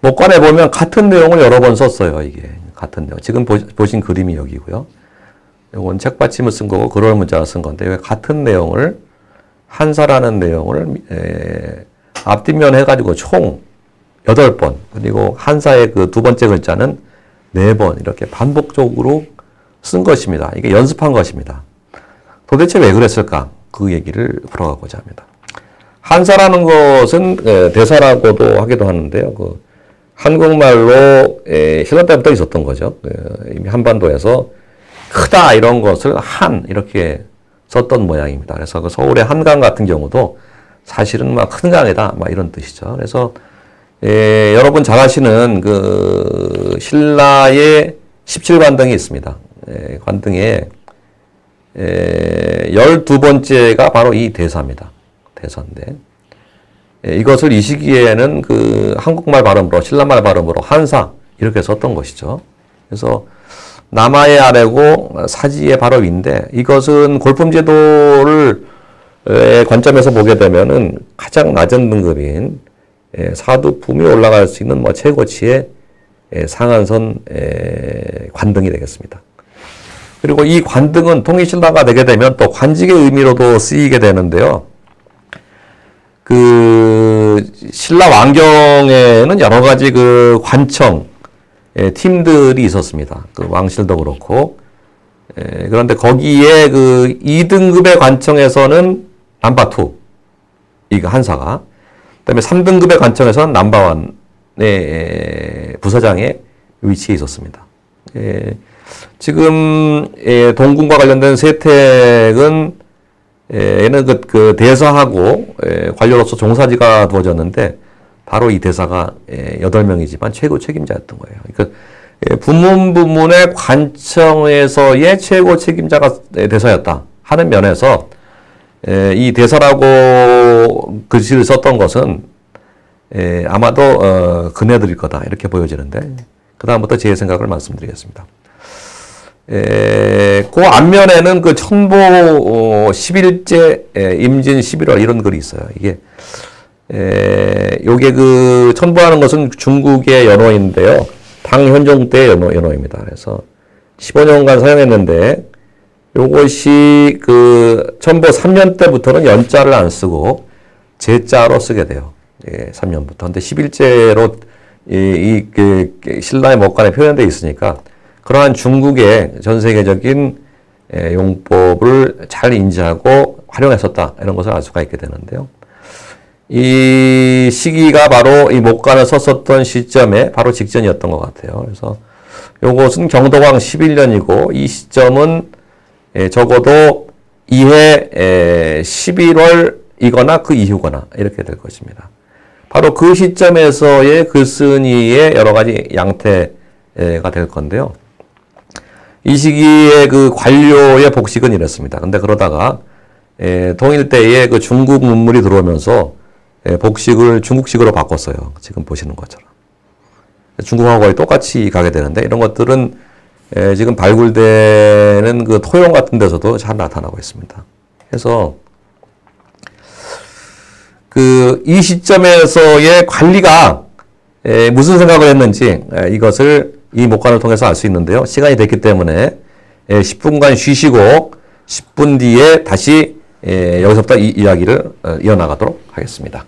목관에 보면 같은 내용을 여러 번 썼어요. 이게 같은 내용. 지금 보신 그림이 여기고요. 이건 책받침을 쓴 거고 그럴 문자를 쓴 건데 같은 내용을 한사라는 내용을 앞뒷면 해가지고 총 8번 그리고 한사의 두 번째 글자는 4번 이렇게 반복적으로 쓴 것입니다. 이게 연습한 것입니다. 도대체 왜 그랬을까? 그 얘기를 풀어가고자 합니다. 한사라는 것은 대사라고도 하기도 하는데요. 한국말로 신라 때부터 있었던 거죠. 이미 한반도에서 크다 이런 것을 한 이렇게 썼던 모양입니다. 그래서 서울의 한강 같은 경우도 사실은 큰 강이다 이런 뜻이죠. 그래서 여러분 잘 아시는 신라의 17관등이 있습니다. 관등에 12번째가 바로 이 대사입니다. 대사인데 이것을 이 시기에는 한국말 발음으로 신라말 발음으로 한사 이렇게 썼던 것이죠. 그래서 남하의 아래고 사지의 바로 위인데 이것은 골품제도를 관점에서 보게 되면은 가장 낮은 등급인 사두품이 올라갈 수 있는 최고치의 상한선 관등이 되겠습니다. 그리고 이 관등은 통일신라가 되게 되면 또 관직의 의미로도 쓰이게 되는데요. 신라 왕경에는 여러 가지 관청 팀들이 있었습니다. 왕실도 그렇고 그런데 거기에 2등급의 관청에서는 넘버2 이거 한사가 그다음에 3등급의 관청에서는 넘버1의 부사장에 위치해 있었습니다. 지금 동궁과 관련된 세택은 얘는 대사하고 관료로서 종사지가 두어졌는데 바로 이 대사가 8명이지만 최고 책임자였던 거예요. 그러니까 부문의 관청에서의 최고 책임자가 대사였다 하는 면에서 이 대사라고 글씨를 썼던 것은 아마도 그네들일 거다 이렇게 보여지는데 그 다음부터 제 생각을 말씀드리겠습니다. 그 앞면에는 천보 11제 임진 11월 이런 글이 있어요. 이게 요게 천보하는 것은 중국의 연호인데요. 당현종 때의 연호입니다. 그래서 15년간 사용했는데 요것이 천보 3년 때부터는 연자를 안 쓰고 제자로 쓰게 돼요. 3년부터. 근데 11제로 신라의 목관에 표현되어 있으니까 그러한 중국의 전 세계적인 용법을 잘 인지하고 활용했었다. 이런 것을 알 수가 있게 되는데요. 이 시기가 바로 이 목관을 썼었던 시점에 바로 직전이었던 것 같아요. 그래서 요것은 경도왕 11년이고 이 시점은 적어도 이해 11월이거나 그 이후거나 이렇게 될 것입니다. 바로 그 시점에서의 글쓴이의 여러 가지 양태가 될 건데요. 이 시기에 그 관료의 복식은 이랬습니다. 근데 그러다가 통일 때에 그 중국 문물이 들어오면서 복식을 중국식으로 바꿨어요. 지금 보시는 것처럼. 중국하고 거의 똑같이 가게 되는데 이런 것들은 지금 발굴되는 그 토용 같은 데서도 잘 나타나고 있습니다. 그래서 이 시점에서의 관리가 무슨 생각을 했는지 이것을 이 목관을 통해서 알 수 있는데요. 시간이 됐기 때문에 10분간 쉬시고 10분 뒤에 다시 여기서부터 이 이야기를 이어나가도록 하겠습니다.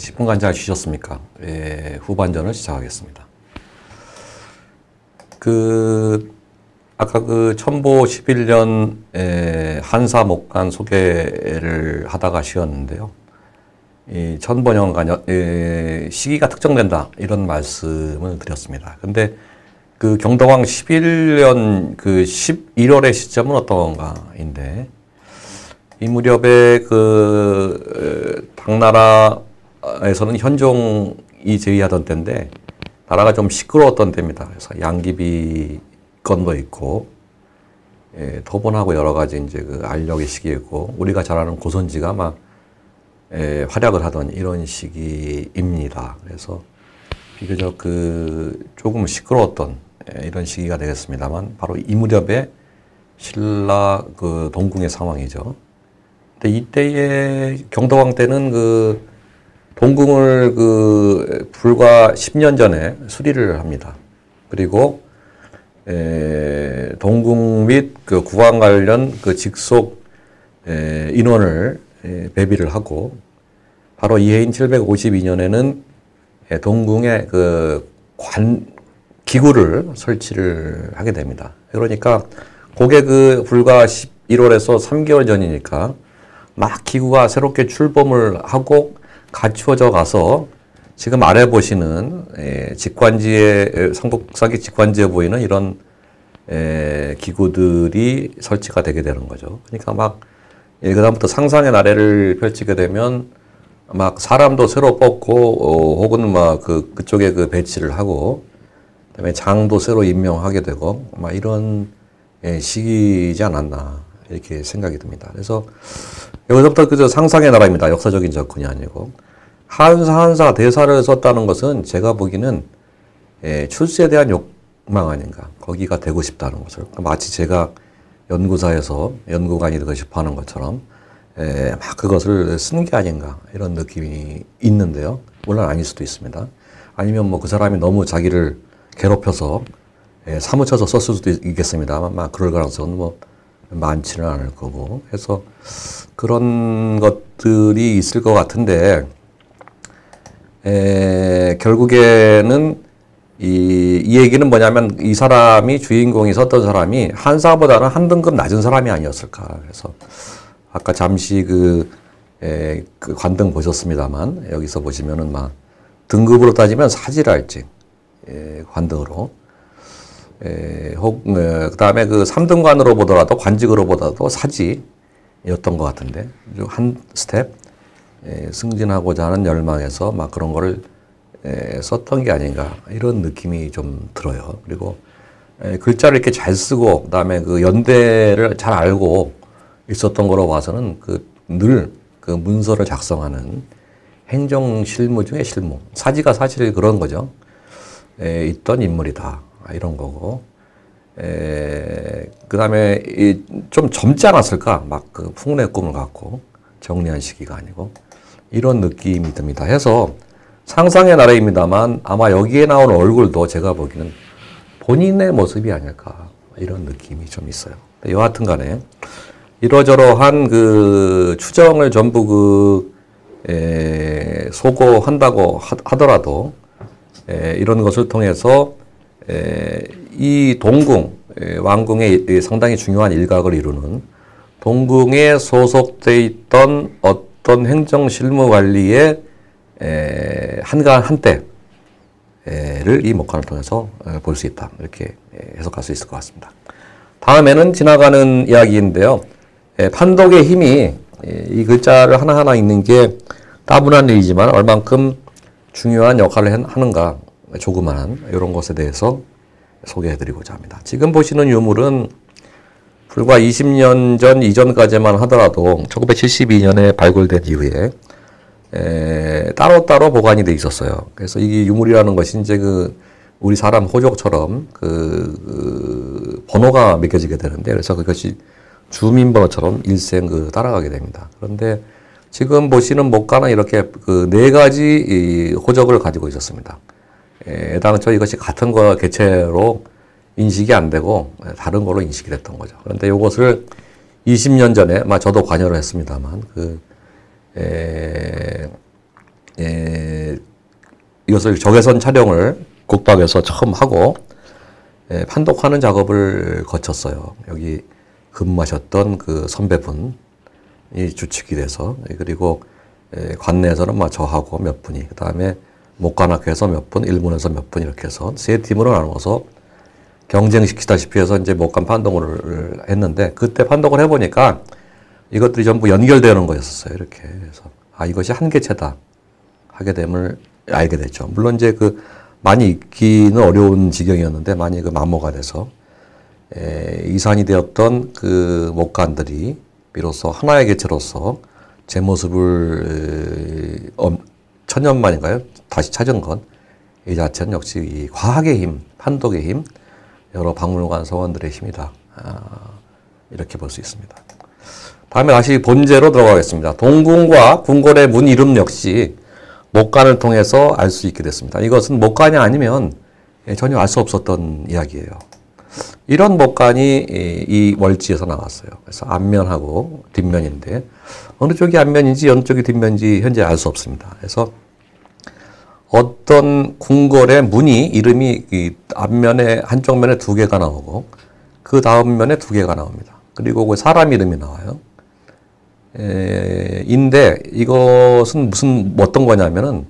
10분간 잘 쉬셨습니까? 후반전을 시작하겠습니다. 아까 첨보 11년 한사 목간 소개를 하다가 쉬었는데요. 이 천번년간 시기가 특정된다 이런 말씀을 드렸습니다. 근데 그 경동왕 11년 그 11월의 시점은 어떤가인데 이 무렵에 당나라에서는 현종이 제위하던 때인데 나라가 좀 시끄러웠던 때입니다. 그래서 양귀비건도 있고 토본하고 여러 가지 이제 그 알력의 시기이고 우리가 잘 아는 고선지가 막 활약을 하던 이런 시기입니다. 그래서 비교적 조금 시끄러웠던 이런 시기가 되겠습니다만 바로 이 무렵에 신라 동궁의 상황이죠. 근데 이때의 경동왕 때는 동궁을 불과 10년 전에 수리를 합니다. 그리고 동궁 및 국왕 관련 직속 인원을 배비를 하고 바로 이해인 752년에는 동궁에 기구를 설치를 하게 됩니다. 그러니까 그게 불과 11월에서 3개월 전이니까 막 기구가 새롭게 출범을 하고 갖추어져 가서 지금 아래 보시는 직관지에 상복사기 직관지에 보이는 이런 기구들이 설치가 되게 되는 거죠. 그러니까 막 그다음부터 상상의 나래를 펼치게 되면 막 사람도 새로 뽑고 혹은 막 그쪽에 배치를 하고 그다음에 장도 새로 임명하게 되고 막 이런 시기이지 않았나 이렇게 생각이 듭니다. 그래서 여기서부터 그저 상상의 나라입니다. 역사적인 접근이 아니고 한사 대사를 썼다는 것은 제가 보기에는 출세에 대한 욕망 아닌가. 거기가 되고 싶다는 것을 마치 제가 연구사에서 연구관이 되고 싶어 하는 것처럼 막 그것을 쓴 게 아닌가 이런 느낌이 있는데요. 물론 아닐 수도 있습니다. 아니면 뭐 그 사람이 너무 자기를 괴롭혀서 사무쳐서 썼을 수도 있겠습니다만 막 그럴 가능성은 뭐 많지는 않을 거고 해서 그런 것들이 있을 것 같은데 결국에는 이 얘기는 뭐냐면 이 사람이 주인공이 썼던 사람이 한사보다는 한 등급 낮은 사람이 아니었을까. 그래서 아까 잠시 그 관등 보셨습니다만 여기서 보시면은 막 등급으로 따지면 사지랄직 관등으로 그 다음에 3등관으로 보더라도 관직으로 보더라도 사지였던 것 같은데 한 스텝 승진하고자 하는 열망에서 막 그런 거를 썼던 게 아닌가 이런 느낌이 좀 들어요. 그리고 글자를 이렇게 잘 쓰고 그다음에 연대를 잘 알고 있었던 거로 봐서는 늘 문서를 작성하는 행정 실무 중에 실무 사지가 사실 그런 거죠. 있던 인물이다 이런 거고 그다음에 좀 젊지 않았을까 막 풍운의 꿈을 갖고 정리한 시기가 아니고 이런 느낌이 듭니다. 해서 상상의 나라입니다만 아마 여기에 나오는 얼굴도 제가 보기에는 본인의 모습이 아닐까 이런 느낌이 좀 있어요. 여하튼 간에 이러저러한 추정을 전부 소거한다고 하더라도 이런 것을 통해서 이 동궁 왕궁의 상당히 중요한 일각을 이루는 동궁에 소속돼 있던 어떤 행정 실무 관리의 한때를 이 목간을 통해서 볼 수 있다. 이렇게 해석할 수 있을 것 같습니다. 다음에는 지나가는 이야기인데요. 판독의 힘이 이 글자를 하나하나 읽는 게 따분한 일이지만 얼만큼 중요한 역할을 하는가 조그만한 이런 것에 대해서 소개해드리고자 합니다. 지금 보시는 유물은 불과 20년 전 이전까지만 하더라도 1972년에 발굴된 이후에 따로따로 보관이 돼 있었어요. 그래서 이게 유물이라는 것이 이제 우리 사람 호적처럼 번호가 매겨지게 되는데 그래서 그것이 주민번호처럼 일생 따라가게 됩니다. 그런데 지금 보시는 목간은 이렇게 네 가지 호적을 가지고 있었습니다. 애당초 이것이 같은 거 개체로 인식이 안 되고 다른 걸로 인식이 됐던 거죠. 그런데 이것을 20년 전에, 저도 관여를 했습니다만, 이것을 적외선 촬영을 국박에서 처음 하고 판독하는 작업을 거쳤어요. 여기 근무하셨던 그 선배분이 주축이 돼서 그리고 관내에서는 저하고 몇 분이 그 다음에 목관학회에서 몇 분, 일본에서 몇 분 이렇게 해서 세 팀으로 나누어서 경쟁시키다시피 해서 이제 목관 판독을 했는데 그때 판독을 해보니까 이것들이 전부 연결되는 거였었어요. 이렇게 해서 이것이 한계체다 하게 됨을 알게 됐죠. 물론 이제 많이 익기는 어려운 지경이었는데 많이 마모가 돼서 이산이 되었던 그 목관들이 비로소 하나의 개체로서 제 모습을 천년 만인가요? 다시 찾은 건 이 자체는 역시 이 과학의 힘, 판독의 힘, 여러 박물관 서원들의 힘이다. 이렇게 볼 수 있습니다. 다음에 다시 본제로 들어가겠습니다. 동궁과 궁궐의 문 이름 역시 목관을 통해서 알 수 있게 됐습니다. 이것은 목관이 아니면 전혀 알 수 없었던 이야기예요. 이런 목관이 이 월지에서 나왔어요. 그래서 앞면하고 뒷면인데 어느 쪽이 앞면인지 어느 쪽이 뒷면인지 현재 알 수 없습니다. 그래서 어떤 궁궐의 문이 이름이 이 앞면에 한쪽 면에 2개가 나오고 그 다음 면에 2개가 나옵니다. 그리고 그 사람 이름이 나와요. 인데 이것은 어떤 거냐면은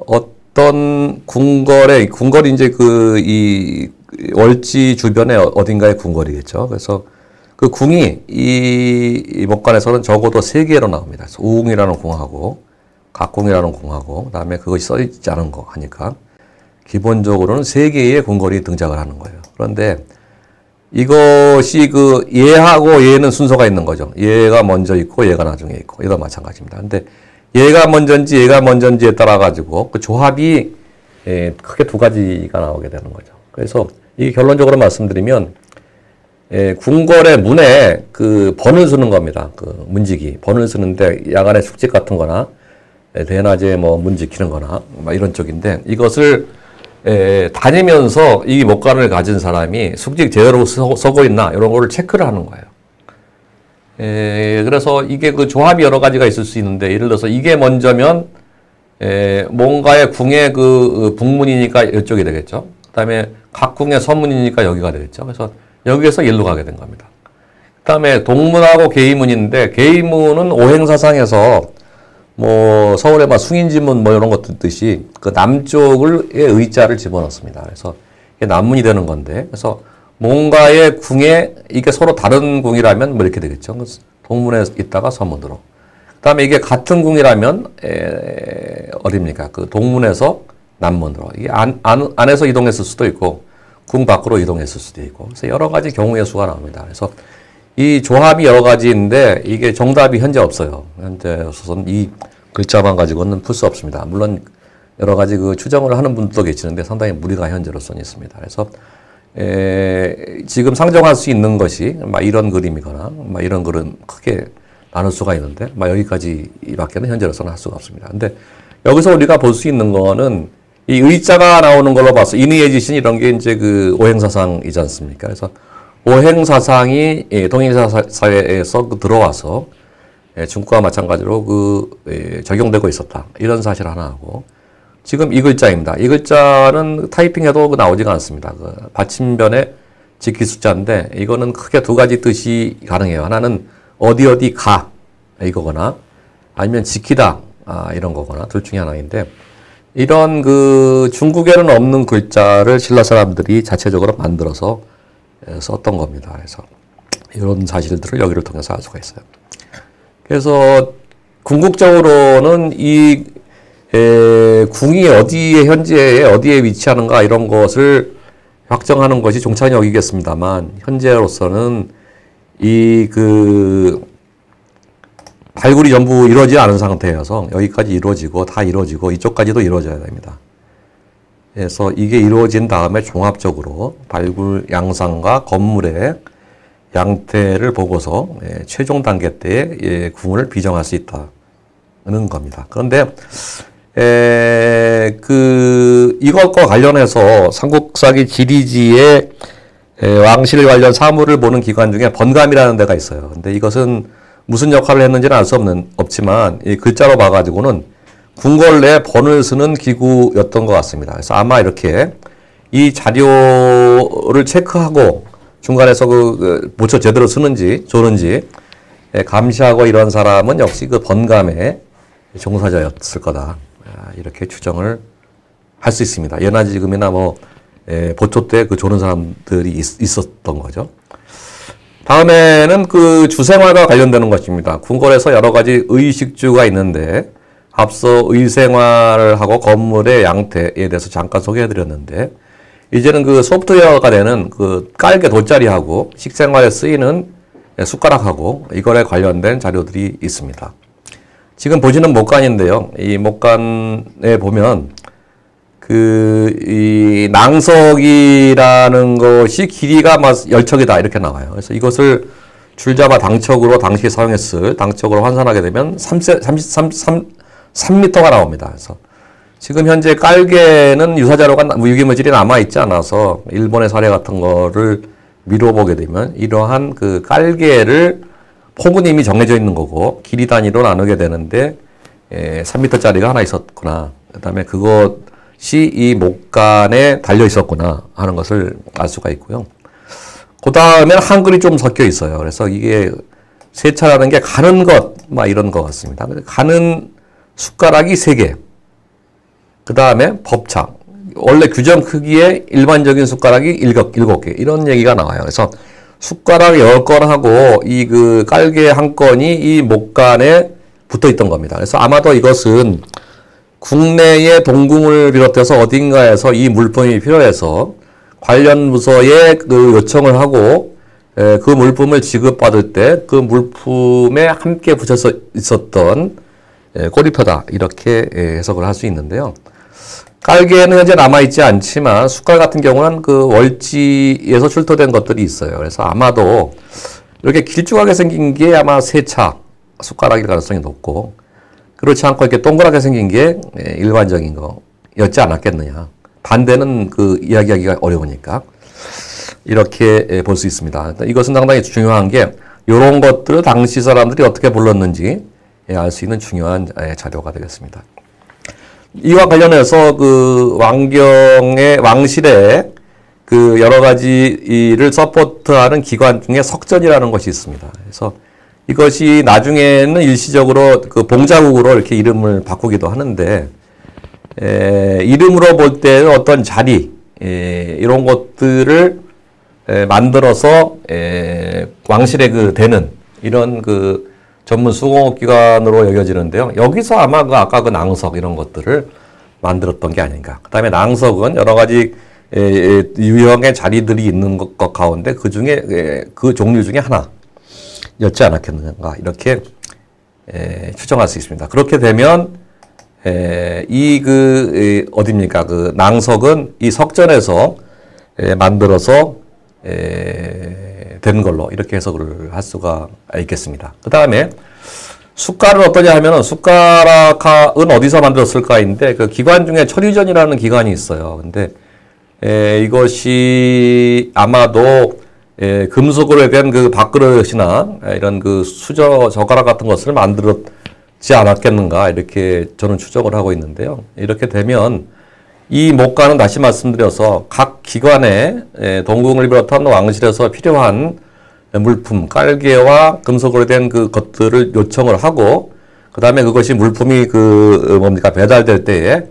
어떤 궁궐이 이제 이 월지 주변에 어딘가의 궁궐이겠죠. 그래서 그 궁이 이 목관에서는 적어도 3개로 나옵니다. 그래서 우궁이라는 궁하고 각궁이라는 궁하고 그다음에 그것이 써 있지 않은 거 하니까 기본적으로는 3개의 궁궐이 등장을 하는 거예요. 그런데 이것이 얘하고 얘는 순서가 있는 거죠. 얘가 먼저 있고 얘가 나중에 있고 얘도 마찬가지입니다. 근데 얘가 먼저인지에 따라 가지고 그 조합이 크게 2가지가 나오게 되는 거죠. 그래서 이 결론적으로 말씀드리면 궁궐의 문에 번을 쓰는 겁니다. 문지기 번을 쓰는데 야간에 숙직 같은 거나 대낮에 문 지키는 거나 이런 쪽인데 이것을 다니면서 이 목관을 가진 사람이 숙직 제대로 서고 있나 이런 거를 체크를 하는 거예요. 그래서 이게 조합이 여러 가지가 있을 수 있는데 예를 들어서 이게 먼저면 뭔가의 궁의 북문이니까 이쪽이 되겠죠. 그다음에 각궁의 서문이니까 여기가 되겠죠. 그래서 여기에서 일로 가게 된 겁니다. 그다음에 동문하고 계의문인데 계의문은 오행사상에서 서울에 숭인지문 이런 것들 뜻이 남쪽의 의자를 집어넣습니다. 그래서 이게 남문이 되는 건데, 그래서 뭔가의 궁에 이게 서로 다른 궁이라면 이렇게 되겠죠. 동문에 있다가 서문으로. 그 다음에 이게 같은 궁이라면, 어딥니까? 동문에서 남문으로. 이게 안에서 이동했을 수도 있고, 궁 밖으로 이동했을 수도 있고. 그래서 여러 가지 경우의 수가 나옵니다. 그래서 이 조합이 여러 가지인데 이게 정답이 현재 없어요. 현재 없어서는 이 글자만 가지고는 풀 수 없습니다. 물론 여러 가지 추정을 하는 분들도 계시는데 상당히 무리가 현재로서는 있습니다. 그래서 지금 상정할 수 있는 것이 이런 그림이거나 이런 글은 크게 나눌 수가 있는데 여기까지밖에는 현재로서는 할 수가 없습니다. 근데 여기서 우리가 볼 수 있는 거는 이 의자가 나오는 걸로 봐서 인의의 지신 이런 게 이제 오행사상이지 않습니까? 그래서 오행사상이 동일사회에서 들어와서 중국과 마찬가지로 적용되고 있었다. 이런 사실 하나 하고 지금 이 글자입니다. 이 글자는 타이핑해도 나오지가 않습니다. 받침변의 지키 숫자인데 이거는 크게 2가지 뜻이 가능해요. 하나는 어디 가 이거거나 아니면 지키다 이런 거거나 둘 중에 하나인데 이런 중국에는 없는 글자를 신라 사람들이 자체적으로 만들어서 썼던 겁니다. 그래서 이런 사실들을 여기를 통해서 알 수가 있어요. 그래서 궁극적으로는 이 궁이 현재에 어디에 위치하는가 이런 것을 확정하는 것이 종착역이겠습니다만 현재로서는 이 발굴이 전부 이루어지지 않은 상태여서 여기까지 이루어지고 다 이루어지고 이쪽까지도 이루어져야 됩니다. 그래서 이게 이루어진 다음에 종합적으로 발굴 양상과 건물의 양태를 보고서 최종 단계 때의 궁을 비정할 수 있다는 겁니다. 그런데 이것과 관련해서 삼국사기 지리지의 왕실 관련 사물을 보는 기관 중에 번감이라는 데가 있어요. 근데 이것은 무슨 역할을 했는지는 알 수 없지만 이 글자로 봐가지고는 궁궐 내 번을 쓰는 기구였던 것 같습니다. 그래서 아마 이렇게 이 자료를 체크하고 중간에서 모처 제대로 쓰는지 조는지 감시하고 이런 사람은 역시 그 번감의 종사자였을 거다. 이렇게 추정을 할 수 있습니다. 예나 지금이나 보초 때 그 조는 사람들이 있었던 거죠. 다음에는 그 주생활과 관련되는 것입니다. 궁궐에서 여러 가지 의식주가 있는데 앞서 의생활을 하고 건물의 양태에 대해서 잠깐 소개해 드렸는데 이제는 그 소프트웨어가 되는 그 깔개 돗자리하고 식생활에 쓰이는 숟가락하고 이거에 관련된 자료들이 있습니다. 지금 보시는 목간인데요. 이 목간에 보면 이 낭석이라는 것이 길이가 열척이다 이렇게 나와요. 그래서 이것을 줄자마 당척으로 당시에 사용했을 당척으로 환산하게 되면 3m가 나옵니다. 그래서 지금 현재 깔개는 유사자료가 유기물질이 남아있지 않아서 일본의 사례 같은 거를 미뤄보게 되면 이러한 그 깔개를 폭은 이미 정해져 있는 거고 길이 단위로 나누게 되는데 3m짜리가 하나 있었구나. 그 다음에 그것이 이 목간에 달려 있었구나 하는 것을 알 수가 있고요. 그 다음에는 한글이 좀 섞여 있어요. 그래서 이게 세차라는 게 가는 것, 막 이런 것 같습니다. 가는 숟가락이 3개. 그 다음에 법창. 원래 규정 크기의 일반적인 숟가락이 7개. 이런 얘기가 나와요. 그래서 숟가락 10건하고 이 그 깔개 한 건이 이 목간에 붙어 있던 겁니다. 그래서 아마도 이것은 국내의 동궁을 비롯해서 어딘가에서 이 물품이 필요해서 관련 부서에 그 요청을 하고 그 물품을 지급받을 때 그 물품에 함께 붙여서 있었던 꼬리표다. 이렇게 해석을 할 수 있는데요. 깔개는 현재 남아있지 않지만 숟갈 같은 경우는 그 월지에서 출토된 것들이 있어요. 그래서 아마도 이렇게 길쭉하게 생긴 게 아마 세차 숟가락일 가능성이 높고 그렇지 않고 이렇게 동그랗게 생긴 게 일반적인 거였지 않았겠느냐. 반대는 그 이야기하기가 어려우니까 이렇게 볼 수 있습니다. 이것은 상당히 중요한 게 이런 것들을 당시 사람들이 어떻게 불렀는지 알 수 있는 중요한 자료가 되겠습니다. 이와 관련해서 그 왕실의 그 여러 가지 일을 서포트하는 기관 중에 석전이라는 것이 있습니다. 그래서 이것이 나중에는 일시적으로 그 봉자국으로 이렇게 이름을 바꾸기도 하는데, 이름으로 볼 때는 어떤 자리, 이런 것들을 만들어서 왕실에 그 되는 이런 그 전문 수공업기관으로 여겨지는데요. 여기서 아마 그 아까 그 낭석 이런 것들을 만들었던 게 아닌가. 그 다음에 낭석은 여러 가지 유형의 자리들이 있는 것 가운데 그 중에 그 종류 중에 하나였지 않았겠는가. 이렇게 추정할 수 있습니다. 그렇게 되면 어딥니까? 그 낭석은 이 석전에서 만들어서 된 걸로 이렇게 해석을 할 수가 있겠습니다. 그 다음에 숟갈은 어떠냐 하면은 숟가락은 어디서 만들었을까인데 그 기관 중에 천유전이라는 기관이 있어요. 근데 이것이 아마도 금속으로 된 그 밥그릇이나 이런 그 수저 젓가락 같은 것을 만들었지 않았겠는가 이렇게 저는 추정을 하고 있는데요. 이렇게 되면 이 목간은 다시 말씀드려서 각 기관에 동궁을 비롯한 왕실에서 필요한 물품, 깔개와 금속으로 된 그 것들을 요청을 하고, 그 다음에 그것이 물품이 배달될 때에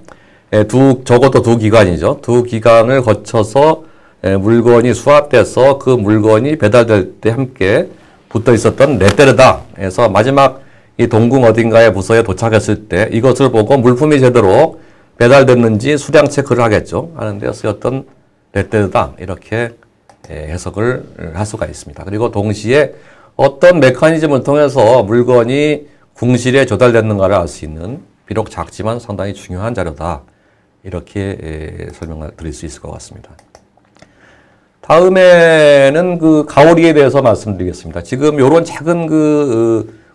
적어도 두 기관이죠. 두 기관을 거쳐서 물건이 수합돼서 그 물건이 배달될 때 함께 붙어 있었던 레테르다 해서 마지막 이 동궁 어딘가의 부서에 도착했을 때 이것을 보고 물품이 제대로 배달됐는지 수량 체크를 하겠죠. 하는데 쓰였던 레테르다 이렇게 해석을 할 수가 있습니다. 그리고 동시에 어떤 메커니즘을 통해서 물건이 궁실에 조달됐는가를 알 수 있는 비록 작지만 상당히 중요한 자료다. 이렇게 설명을 드릴 수 있을 것 같습니다. 다음에는 그 가오리에 대해서 말씀드리겠습니다. 지금 요런 작은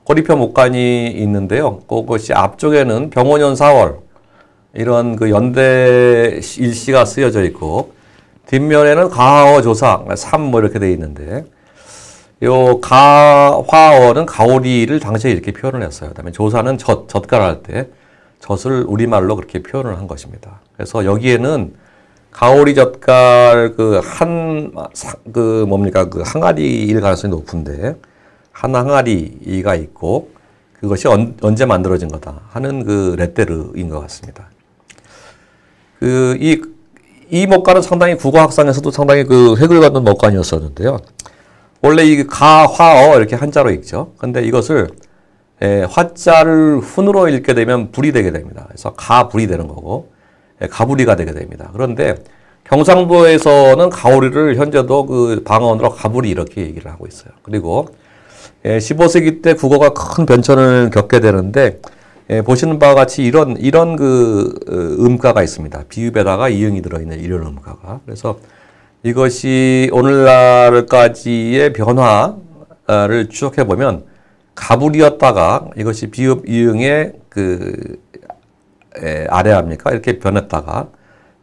꼬리표 목간이 있는데요. 그것이 앞쪽에는 병원연 4월 이런 그 연대 일시가 쓰여져 있고 뒷면에는 가화어 조상 3 이렇게 되어 있는데 요 가화어는 가오리를 당시에 이렇게 표현을 했어요. 그다음에 조사는 젓갈 할 때 젖을 우리말로 그렇게 표현을 한 것입니다. 그래서 여기에는 가오리 젓갈 그 항아리일 가능성이 높은데 한 항아리가 있고 그것이 언제 만들어진 거다 하는 그 레테르인 것 같습니다. 이 목간은 상당히 국어학상에서도 상당히 그 획을 갖는 목간이었었는데요. 원래 이 가화어 이렇게 한자로 읽죠. 근데 이것을 화자를 훈으로 읽게 되면 불이 되게 됩니다. 그래서 가불이 되는 거고 가불이가 되게 됩니다. 그런데 경상도에서는 가오리를 현재도 그 방언으로 가불이 이렇게 얘기를 하고 있어요. 그리고 15세기 때 국어가 큰 변천을 겪게 되는데 보시는 바와 같이 이런 그 음가가 있습니다. 비읍에다가 이응이 들어있는 이런 음가가. 그래서 이것이 오늘날까지의 변화를 추적해 보면 가불이었다가 이것이 비읍 이응의 아래합니까? 이렇게 변했다가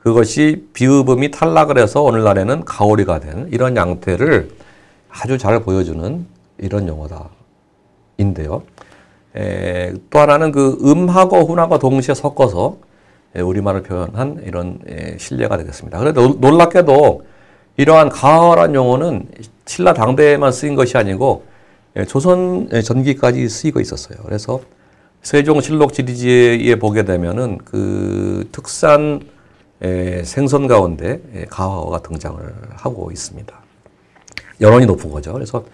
그것이 비읍음이 탈락을 해서 오늘날에는 가오리가 된 이런 양태를 아주 잘 보여주는 이런 용어다인데요. 또 하나는 그 음하고 훈하고 동시에 섞어서 우리말을 표현한 이런 실례가 되겠습니다. 그런데 놀랍게도 이러한 가어란 용어는 신라 당대에만 쓰인 것이 아니고 조선 전기까지 쓰이고 있었어요. 그래서 세종실록 지리지에 보게 되면은 그 특산 생선 가운데 가어가 등장을 하고 있습니다. 연원이 높은 거죠. 그래서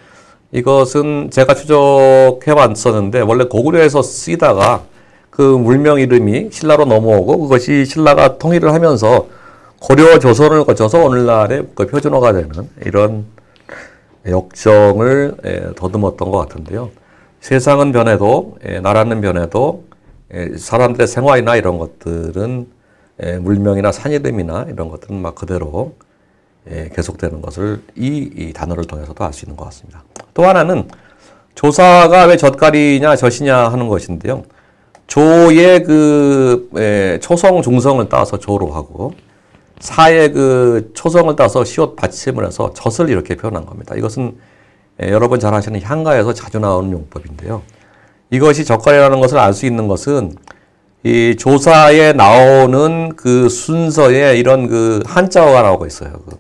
이것은 제가 추적해 왔었는데 원래 고구려에서 쓰이다가 그 물명 이름이 신라로 넘어오고 그것이 신라가 통일을 하면서 고려 조선을 거쳐서 오늘날의 그 표준어가 되는 이런 역정을 더듬었던 것 같은데요. 세상은 변해도 나라는 변해도 사람들의 생활이나 이런 것들은 물명이나 산 이름이나 이런 것들은 막 그대로 계속되는 것을 이 단어를 통해서도 알 수 있는 것 같습니다. 또 하나는 조사가 왜 젓갈이냐 젖이냐 하는 것인데요. 조의 그 초성 중성을 따서 조로 하고 사의 그 초성을 따서 시옷 받침을 해서 젖을 이렇게 표현한 겁니다. 이것은 여러분 잘 아시는 향가에서 자주 나오는 용법인데요. 이것이 젓갈이라는 것을 알 수 있는 것은 이 조사에 나오는 그 순서에 이런 그 한자어가 나오고 있어요. 그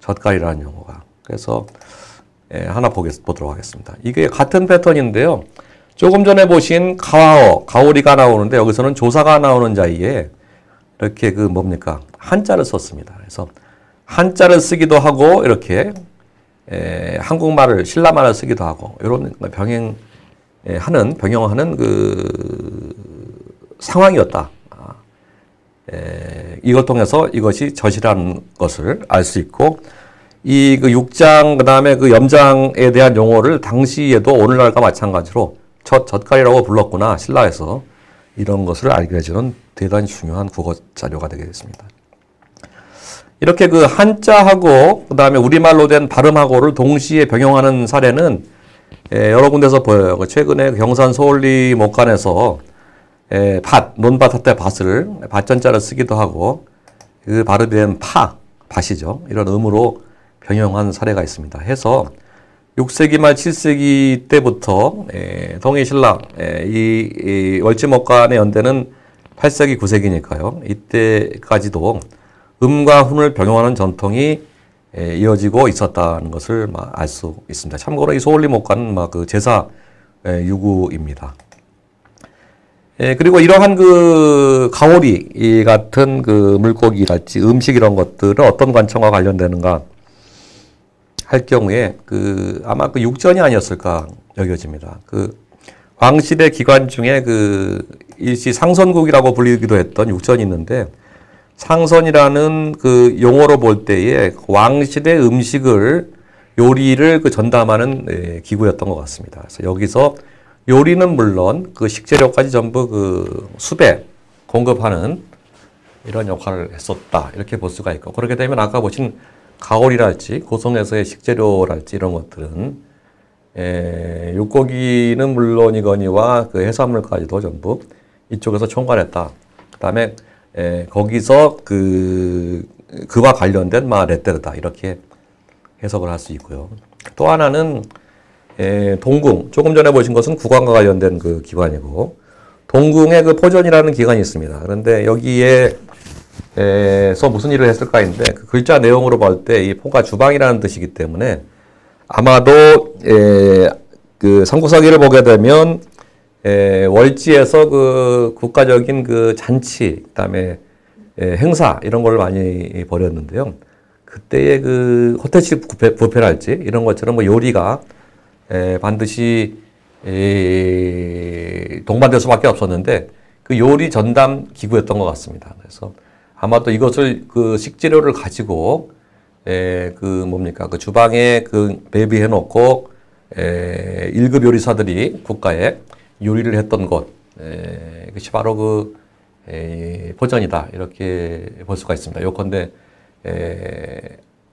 젓갈이라는 용어가. 그래서 하나 보도록 하겠습니다. 이게 같은 패턴인데요. 조금 전에 보신 가와어, 가오리가 나오는데 여기서는 조사가 나오는 자리에 이렇게 그 뭡니까? 한자를 썼습니다. 그래서 한자를 쓰기도 하고 이렇게 한국말을 신라말을 쓰기도 하고 이런 병행하는 그 상황이었다. 이걸 통해서 이것이 젖이라는 것을 알 수 있고 이 그 육장 그다음에 그 염장에 대한 용어를 당시에도 오늘날과 마찬가지로 젓갈이라고 불렀구나 신라에서 이런 것을 알게 해주는 대단히 중요한 국어 자료가 되겠습니다. 이렇게 그 한자하고 그다음에 우리말로 된 발음하고를 동시에 병용하는 사례는 여러 군데서 보여요. 최근에 경산 서울리 목간에서 논밭 할 때 밭을 밭전자를 쓰기도 하고 그 발음이 된 밭이죠. 이런 음으로 병용한 사례가 있습니다. 해서 6세기 말 7세기 때부터 동해신라 이 월지목간의 연대는 8세기 9세기니까요. 이때까지도 음과 훈을 병용하는 전통이 이어지고 있었다는 것을 알 수 있습니다. 참고로 이 소울리 목간은 그 제사 유구입니다. 그리고 이러한 그 가오리 같은 그 물고기랄지 음식 이런 것들은 어떤 관청과 관련되는가 할 경우에 아마 그 육전이 아니었을까 여겨집니다. 그 왕실의 기관 중에 그 일시 상선국이라고 불리기도 했던 육전이 있는데 상선이라는 그 용어로 볼 때에 왕실의 요리를 그 전담하는 기구였던 것 같습니다. 그래서 여기서 요리는 물론 그 식재료까지 전부 그 수배 공급하는 이런 역할을 했었다 이렇게 볼 수가 있고 그렇게 되면 아까 보신 가오리랄지 고성에서의 식재료랄지 이런 것들은 육고기는 물론이거니와 그 해산물까지도 전부 이쪽에서 총괄했다. 그다음에 거기서 그와 관련된 레테르다 이렇게 해석을 할 수 있고요. 또 하나는 동궁 조금 전에 보신 것은 국왕과 관련된 그 기관이고 동궁에 그 포전이라는 기관이 있습니다. 그런데 여기에서 무슨 일을 했을까인데 그 글자 내용으로 볼 때 이 포가 주방이라는 뜻이기 때문에 아마도 그 삼국사기를 보게 되면 월지에서 그 국가적인 그 잔치, 그다음에 행사 이런 걸 많이 벌였는데요. 그때의 그 호텔식 뷔페랄지 이런 것처럼 뭐 요리가 반드시 동반될 수밖에 없었는데 그 요리 전담 기구였던 것 같습니다. 그래서 아마도 이것을 그 식재료를 가지고 그 뭡니까 그 주방에 그 배비해 놓고 1급 요리사들이 국가에 요리를 했던 곳 이것이 바로 그 포전이다 이렇게 볼 수가 있습니다. 요컨대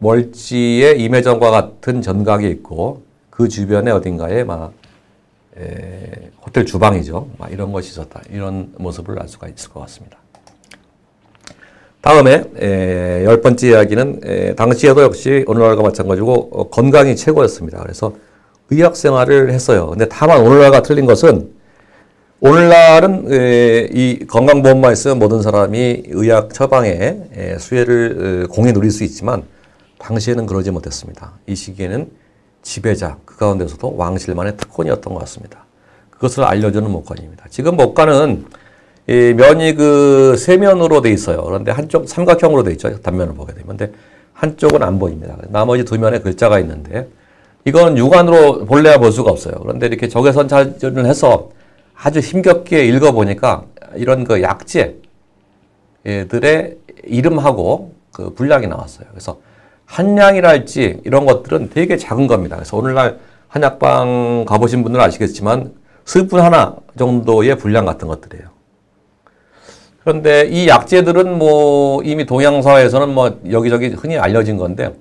월지에 임해전과 같은 전각이 있고 그 주변에 어딘가에 막 호텔 주방이죠. 막 이런 것이 있었다. 이런 모습을 알 수가 있을 것 같습니다. 다음에 10번째 이야기는 당시에도 역시 오늘날과 마찬가지고 건강이 최고였습니다. 그래서 의학 생활을 했어요. 근데 다만 오늘날과 틀린 것은 오늘날은 이 건강보험만 있으면 모든 사람이 의학 처방에 수혜를 공히 누릴 수 있지만 당시에는 그러지 못했습니다. 이 시기에는 지배자, 그 가운데서도 왕실만의 특권이었던 것 같습니다. 그것을 알려주는 목관입니다. 지금 목관은 이 면이 그 세면으로 돼 있어요. 그런데 한쪽 삼각형으로 돼 있죠. 단면을 보게 되면. 근데 한쪽은 안 보입니다. 나머지 두 면에 글자가 있는데 이건 육안으로 볼래야 볼 수가 없어요. 그런데 이렇게 적외선 차단을 해서 아주 힘겹게 읽어보니까 이런 그 약재들의 이름하고 그 분량이 나왔어요. 그래서 한량이랄지 이런 것들은 되게 작은 겁니다. 그래서 오늘날 한약방 가보신 분들은 아시겠지만 스푼 하나 정도의 분량 같은 것들이에요. 그런데 이 약재들은 뭐 이미 동양사회에서는 뭐 여기저기 흔히 알려진 건데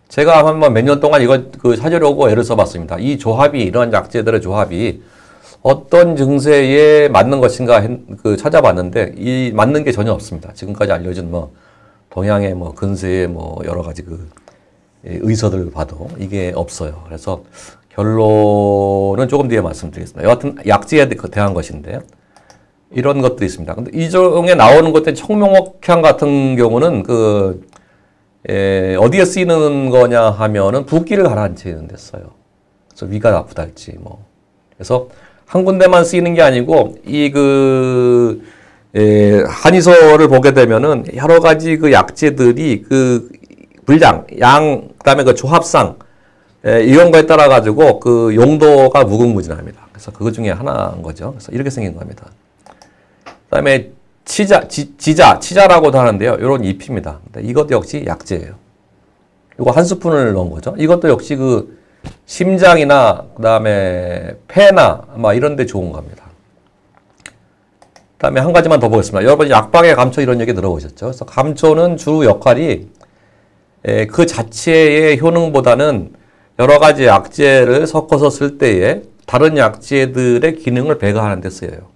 제가 한 몇 년 동안 이걸 그 찾으려고 애를 써봤습니다. 이 조합이 이런 약재들의 조합이 어떤 증세에 맞는 것인가 그 찾아봤는데 이 맞는 게 전혀 없습니다. 지금까지 알려진 뭐 동양의 뭐 근세의 뭐 여러 가지 그 의서들을 봐도 이게 없어요. 그래서 결론은 조금 뒤에 말씀드리겠습니다. 여하튼 약재에 대한 것인데 이런 것들이 있습니다. 근데 이 중에 나오는 것들 청명옥향 같은 경우는 그 어디에 쓰이는 거냐 하면은 붓기를 가라앉히는 데 써요. 그래서 위가 아프달지 뭐. 그래서 한 군데만 쓰이는 게 아니고 이 그 한의서를 보게 되면은 여러 가지 그 약재들이 그 분량, 양, 그다음에 그 조합상 이런 거에 따라 가지고 그 용도가 무궁무진합니다. 그래서 그것 중에 하나인 거죠. 그래서 이렇게 생긴 겁니다. 그다음에 치자라고도 하는데요. 이런 잎입니다. 이것도 역시 약재예요. 이거 한 스푼을 넣은 거죠. 이것도 역시 그 심장이나 그다음에 폐나 막 이런 데 좋은 겁니다. 그다음에 한 가지만 더 보겠습니다. 여러분 약방의 감초 이런 얘기 들어보셨죠? 그래서 감초는 주 역할이 그 자체의 효능보다는 여러 가지 약재를 섞어서 쓸 때에 다른 약재들의 기능을 배가하는 데 쓰여요.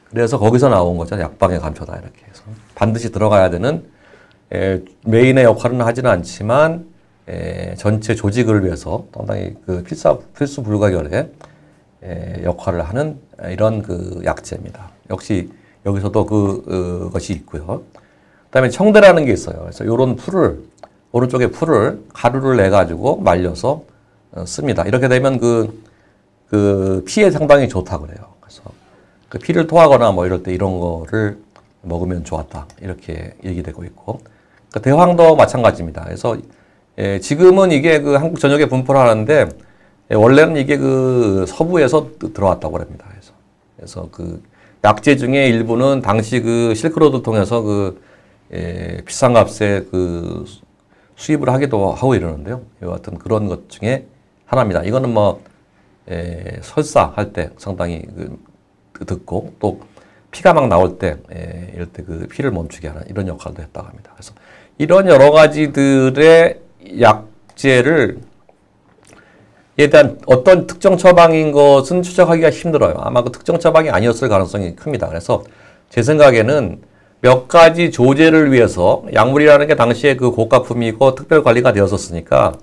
그래서 거기서 나온 거죠. 약방의 감초다 이렇게 해서 반드시 들어가야 되는 메인의 역할은 하지는 않지만 전체 조직을 위해서 상당히 그 필수 불가결의 역할을 하는 이런 그 약재입니다. 역시 여기서도 그것이 있고요. 그다음에 청대라는 게 있어요. 그래서 이런 풀을 오른쪽에 풀을 가루를 내 가지고 말려서 씁니다. 이렇게 되면 그 피에 상당히 좋다 그래요. 그래서 그 피를 토하거나 뭐 이럴 때 이런 거를 먹으면 좋았다 이렇게 얘기되고 있고 그 대황도 마찬가지입니다. 그래서 지금은 이게 그 한국 전역에 분포를 하는데 원래는 이게 그 서부에서 들어왔다고 합니다. 그래서 그 약재 중에 일부는 당시 그 실크로드 통해서 그 비싼 값에 그 수입을 하기도 하고 이러는데요. 여하튼 그런 것 중에 하나입니다. 이거는 뭐 설사할 때 상당히 듣고 또 피가 막 나올 때 이럴 때 그 피를 멈추게 하는 이런 역할도 했다고 합니다. 그래서 이런 여러 가지들의 약재를 에 대한 어떤 특정 처방인 것은 추적하기가 힘들어요. 아마 그 특정 처방이 아니었을 가능성이 큽니다. 그래서 제 생각에는 몇 가지 조제를 위해서 약물이라는 게 당시에 그 고가품이고 특별 관리가 되었었으니까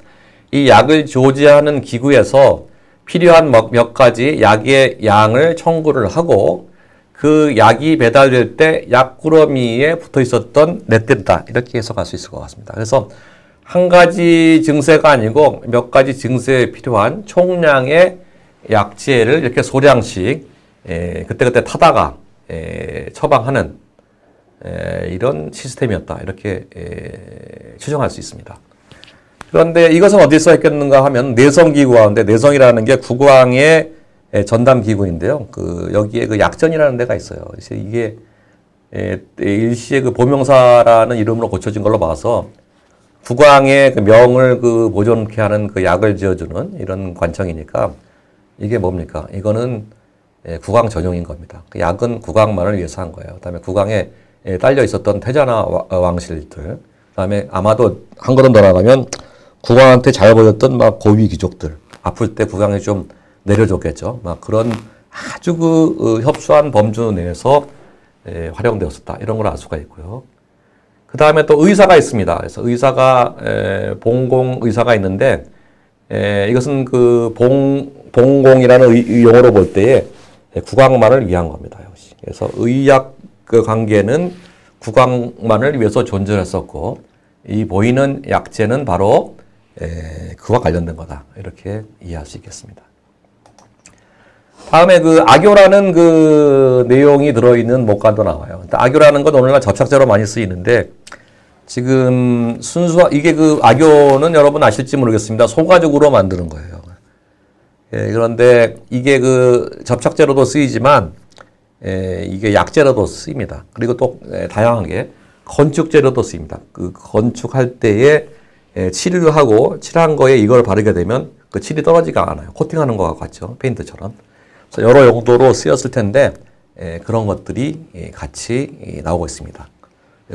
이 약을 조제하는 기구에서 필요한 몇 가지 약의 양을 청구를 하고 그 약이 배달될 때 약꾸러미에 붙어 있었던 넷들이다. 이렇게 해석할 수 있을 것 같습니다. 그래서 한 가지 증세가 아니고 몇 가지 증세에 필요한 총량의 약재를 이렇게 소량씩 그때그때 타다가 처방하는 이런 시스템이었다. 이렇게 추정할 수 있습니다. 그런데 이것은 어디서 했겠는가 하면 내성기구 가운데 내성이라는 게 국왕의 전담기구인데요. 여기에 그 약전이라는 데가 있어요. 이게 일시에 그 보명사라는 이름으로 고쳐진 걸로 봐서 국왕의 그 명을 보존케 하는 그 약을 지어주는 이런 관청이니까 이게 뭡니까? 이거는 국왕 전용인 겁니다. 그 약은 국왕만을 위해서 한 거예요. 그다음에 국왕에 딸려 있었던 태자나 왕실들, 그다음에 아마도 한 걸음 더 나가면 국왕한테 잘 보였던 막 고위 귀족들, 아플 때 국왕이 좀 내려줬겠죠. 막 그런 아주 협소한 범주 내에서 활용되었었다. 이런 걸 알 수가 있고요. 그 다음에 또 의사가 있습니다. 그래서 의사가 봉공 의사가 있는데 이것은 그 봉공이라는 용어로 볼 때에 국왕만을 위한 겁니다. 역시. 그래서 의약 그 관계는 국왕만을 위해서 존재했었고 이 보이는 약재는 바로 그와 관련된 거다. 이렇게 이해할 수 있겠습니다. 다음에 그 악교라는 그 내용이 들어있는 목간도 나와요. 악교라는 건 오늘날 접착제로 많이 쓰이는데 지금 이게 그 악교는 여러분 아실지 모르겠습니다. 소가죽으로 만드는 거예요. 그런데 이게 그 접착제로도 쓰이지만 이게 약재로도 쓰입니다. 그리고 또 다양하게 건축재로도 쓰입니다. 그 건축할 때에 칠을 하고 칠한 거에 이걸 바르게 되면 그 칠이 떨어지가 않아요. 코팅하는 것과 같죠. 페인트처럼. 그래서 여러 용도로 쓰였을 텐데 그런 것들이 같이 나오고 있습니다.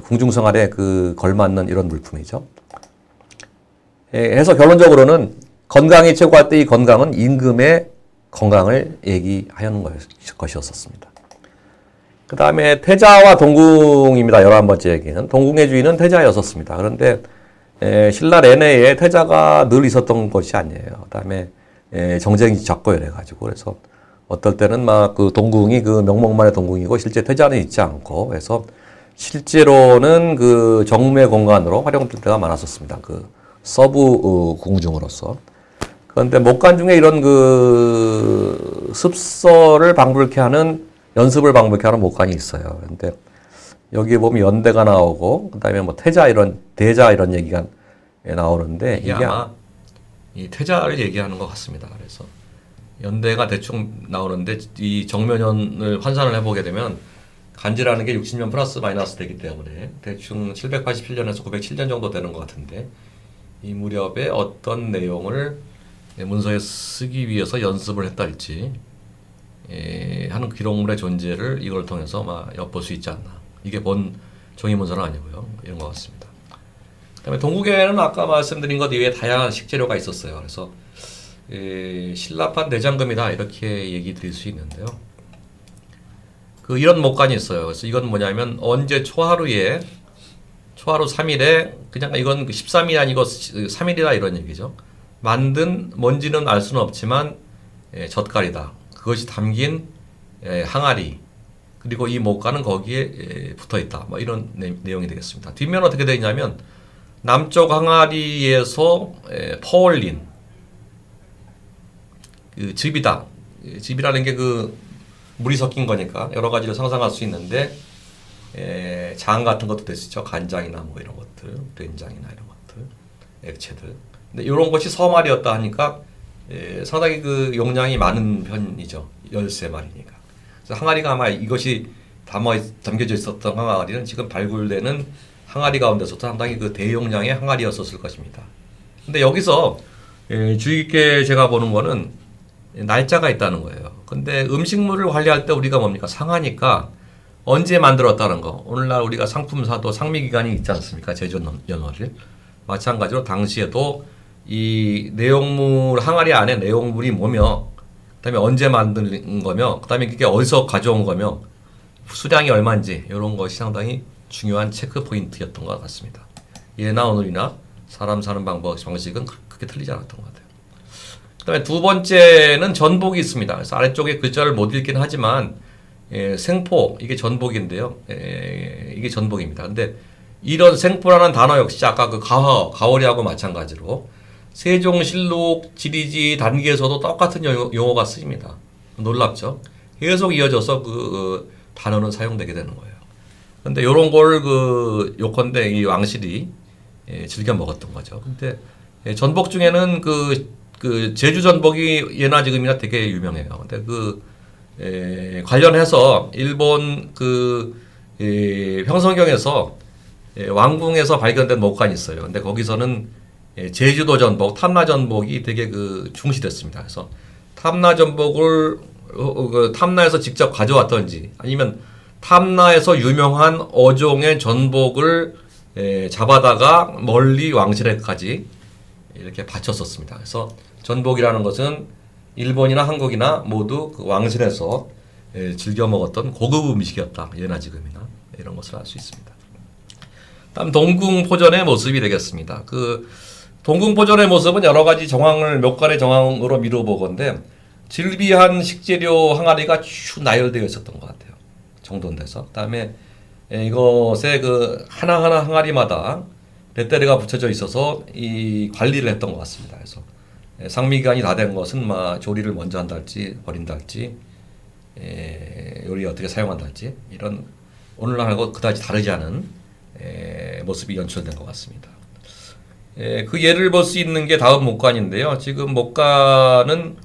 궁중생활에 그 걸맞는 이런 물품이죠. 해서 결론적으로는 건강이 최고할 때 이 건강은 임금의 건강을 얘기하는 것이었습니다. 그 다음에 태자와 동궁입니다. 11번째 얘기는. 동궁의 주인은 태자였었습니다. 그런데 신라 내내에 태자가 늘 있었던 것이 아니에요. 그 다음에 정쟁이 적고 이래가지고 그래서 어떨 때는 막 그 동궁이 그 명목만의 동궁이고 실제 태자는 있지 않고 그래서 실제로는 그 정무의 공간으로 활용될 때가 많았었습니다. 그 서부 궁중으로서. 그런데 목간 중에 이런 그 습서를 방불케 하는 연습을 방불케 하는 목간이 있어요. 그런데 여기에 보면 연대가 나오고 그다음에 뭐 태자 이런 대자 이런 얘기가 나오는데 이게 아마 이 태자를 얘기하는 것 같습니다. 그래서 연대가 대충 나오는데 이 정면연을 환산을 해보게 되면 간지라는 게 60년 플러스 마이너스 되기 때문에 대충 787년에서 907년 정도 되는 것 같은데 이 무렵에 어떤 내용을 문서에 쓰기 위해서 연습을 했달지 하는 기록물의 존재를 이걸 통해서 엿볼 수 있지 않나. 이게 본 종이 문서는 아니고요. 이런 것 같습니다. 그다음에 동국에는 아까 말씀드린 것 이외에 다양한 식재료가 있었어요. 그래서 신라판 대장금이다 이렇게 얘기 드릴 수 있는데요. 이런 목간이 있어요. 그래서 이건 뭐냐면 언제 초하루에 초하루 3일에 그냥 이건 13일이 아니고 3일이다 이런 얘기죠. 만든 뭔지는 알 수는 없지만 젓갈이다. 그것이 담긴 항아리 그리고 이 목간은 거기에 붙어 있다. 뭐 이런 내용이 되겠습니다. 뒷면 어떻게 되냐면 남쪽 항아리에서 퍼올린 그 즙이다. 즙이라는 게 그 물이 섞인 거니까 여러 가지로 상상할 수 있는데 장 같은 것도 됐죠. 간장이나 뭐 이런 것들, 된장이나 이런 것들, 액체들. 근데 이런 것이 서말이었다 하니까 상당히 그 용량이 많은 편이죠. 13마리니까. 그래서 항아리가 아마 이것이 담겨져 있었던 항아리는 지금 발굴되는 항아리 가운데서 상당히 그 대용량의 항아리였었을 것입니다. 근데 여기서 주의 깊게 제가 보는 거는 날짜가 있다는 거예요. 근데 음식물을 관리할 때 우리가 뭡니까? 상하니까 언제 만들었다는 거. 오늘날 우리가 상품사도 상미기간이 있지 않습니까? 제조연월일. 마찬가지로 당시에도 이 내용물, 항아리 안에 내용물이 뭐며, 그 다음에 언제 만든 거며, 그 다음에 그게 어디서 가져온 거며, 수량이 얼마인지, 이런 것이 상당히 중요한 체크 포인트였던 것 같습니다. 예나 오늘이나 사람 사는 방식은 크게 틀리지 않았던 것 같아요. 그 다음에 두 번째는 전복이 있습니다. 그래서 아래쪽에 글자를 못 읽긴 하지만, 생포 이게 전복인데요. 이게 전복입니다. 근데 이런 생포라는 단어 역시 아까 그 가월이하고 마찬가지로 세종실록 지리지 단기에서도 똑같은 용어가 쓰입니다. 놀랍죠? 계속 이어져서 그 단어는 사용되게 되는 거예요. 근데 요런 걸 요컨대 이 왕실이 즐겨 먹었던 거죠. 근데 전복 중에는 그 제주 전복이 예나 지금이나 되게 유명해요. 근데 관련해서 일본 평성경에서 왕궁에서 발견된 목간이 있어요. 근데 거기서는 제주도 전복, 탐라 전복이 되게 중시됐습니다. 그래서 탐라 전복을 탐라에서 직접 가져왔던지 아니면 탐라에서 유명한 어종의 전복을 잡아다가 멀리 왕실에까지 이렇게 바쳤었습니다. 그래서 전복이라는 것은 일본이나 한국이나 모두 그 왕실에서 즐겨 먹었던 고급 음식이었다. 예나 지금이나 이런 것을 알 수 있습니다. 다음 동궁포전의 모습이 되겠습니다. 동궁포전의 모습은 여러 가지 정황을 몇 가지 정황으로 미뤄보건데 질비한 식재료 항아리가 쭉 나열되어 있었던 것 같아요. 정돈돼서. 그다음에 이것에 하나하나 항아리마다 렛테르가 붙여져 있어서 이 관리를 했던 것 같습니다. 그래서 상미기간이 다 된 것은 조리를 먼저 한다 할지 버린다 할지 요리 어떻게 사용한다 할지 이런 오늘날하고 그다지 다르지 않은 모습이 연출된 것 같습니다. 그 예를 볼 수 있는 게 다음 목관인데요. 지금 목관은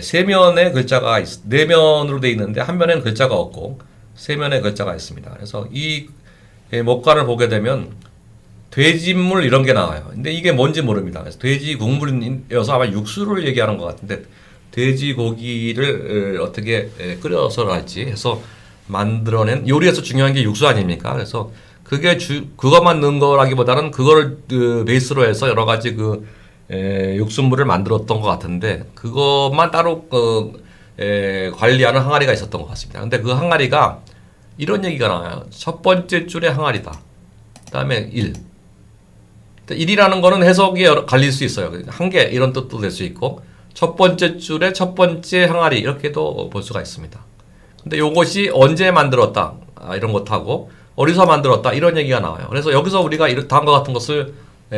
세 면의 글자가 네 면으로 되어 있는데 한 면에는 글자가 없고 세 면의 글자가 있습니다. 그래서 이 목관을 보게 되면 돼지물 이런 게 나와요. 근데 이게 뭔지 모릅니다. 그래서 돼지 국물이어서 아마 육수를 얘기하는 것 같은데 돼지 고기를 어떻게 끓여서 할지 해서 만들어낸 요리에서 중요한 게 육수 아닙니까? 그래서 그것만 넣은 거라기보다는 그걸 베이스로 해서 여러 가지 육수물을 만들었던 것 같은데 그것만 따로 관리하는 항아리가 있었던 것 같습니다. 근데 그 항아리가 이런 얘기가 나와요. 첫 번째 줄의 항아리다. 그 다음에 1. 1이라는 거는 해석이 갈릴 수 있어요. 한 개 이런 뜻도 될 수 있고 첫 번째 줄의 첫 번째 항아리 이렇게도 볼 수가 있습니다. 근데 요것이 언제 만들었다 이런 것하고 어디서 만들었다 이런 얘기가 나와요. 그래서 여기서 우리가 다음과 같은 것을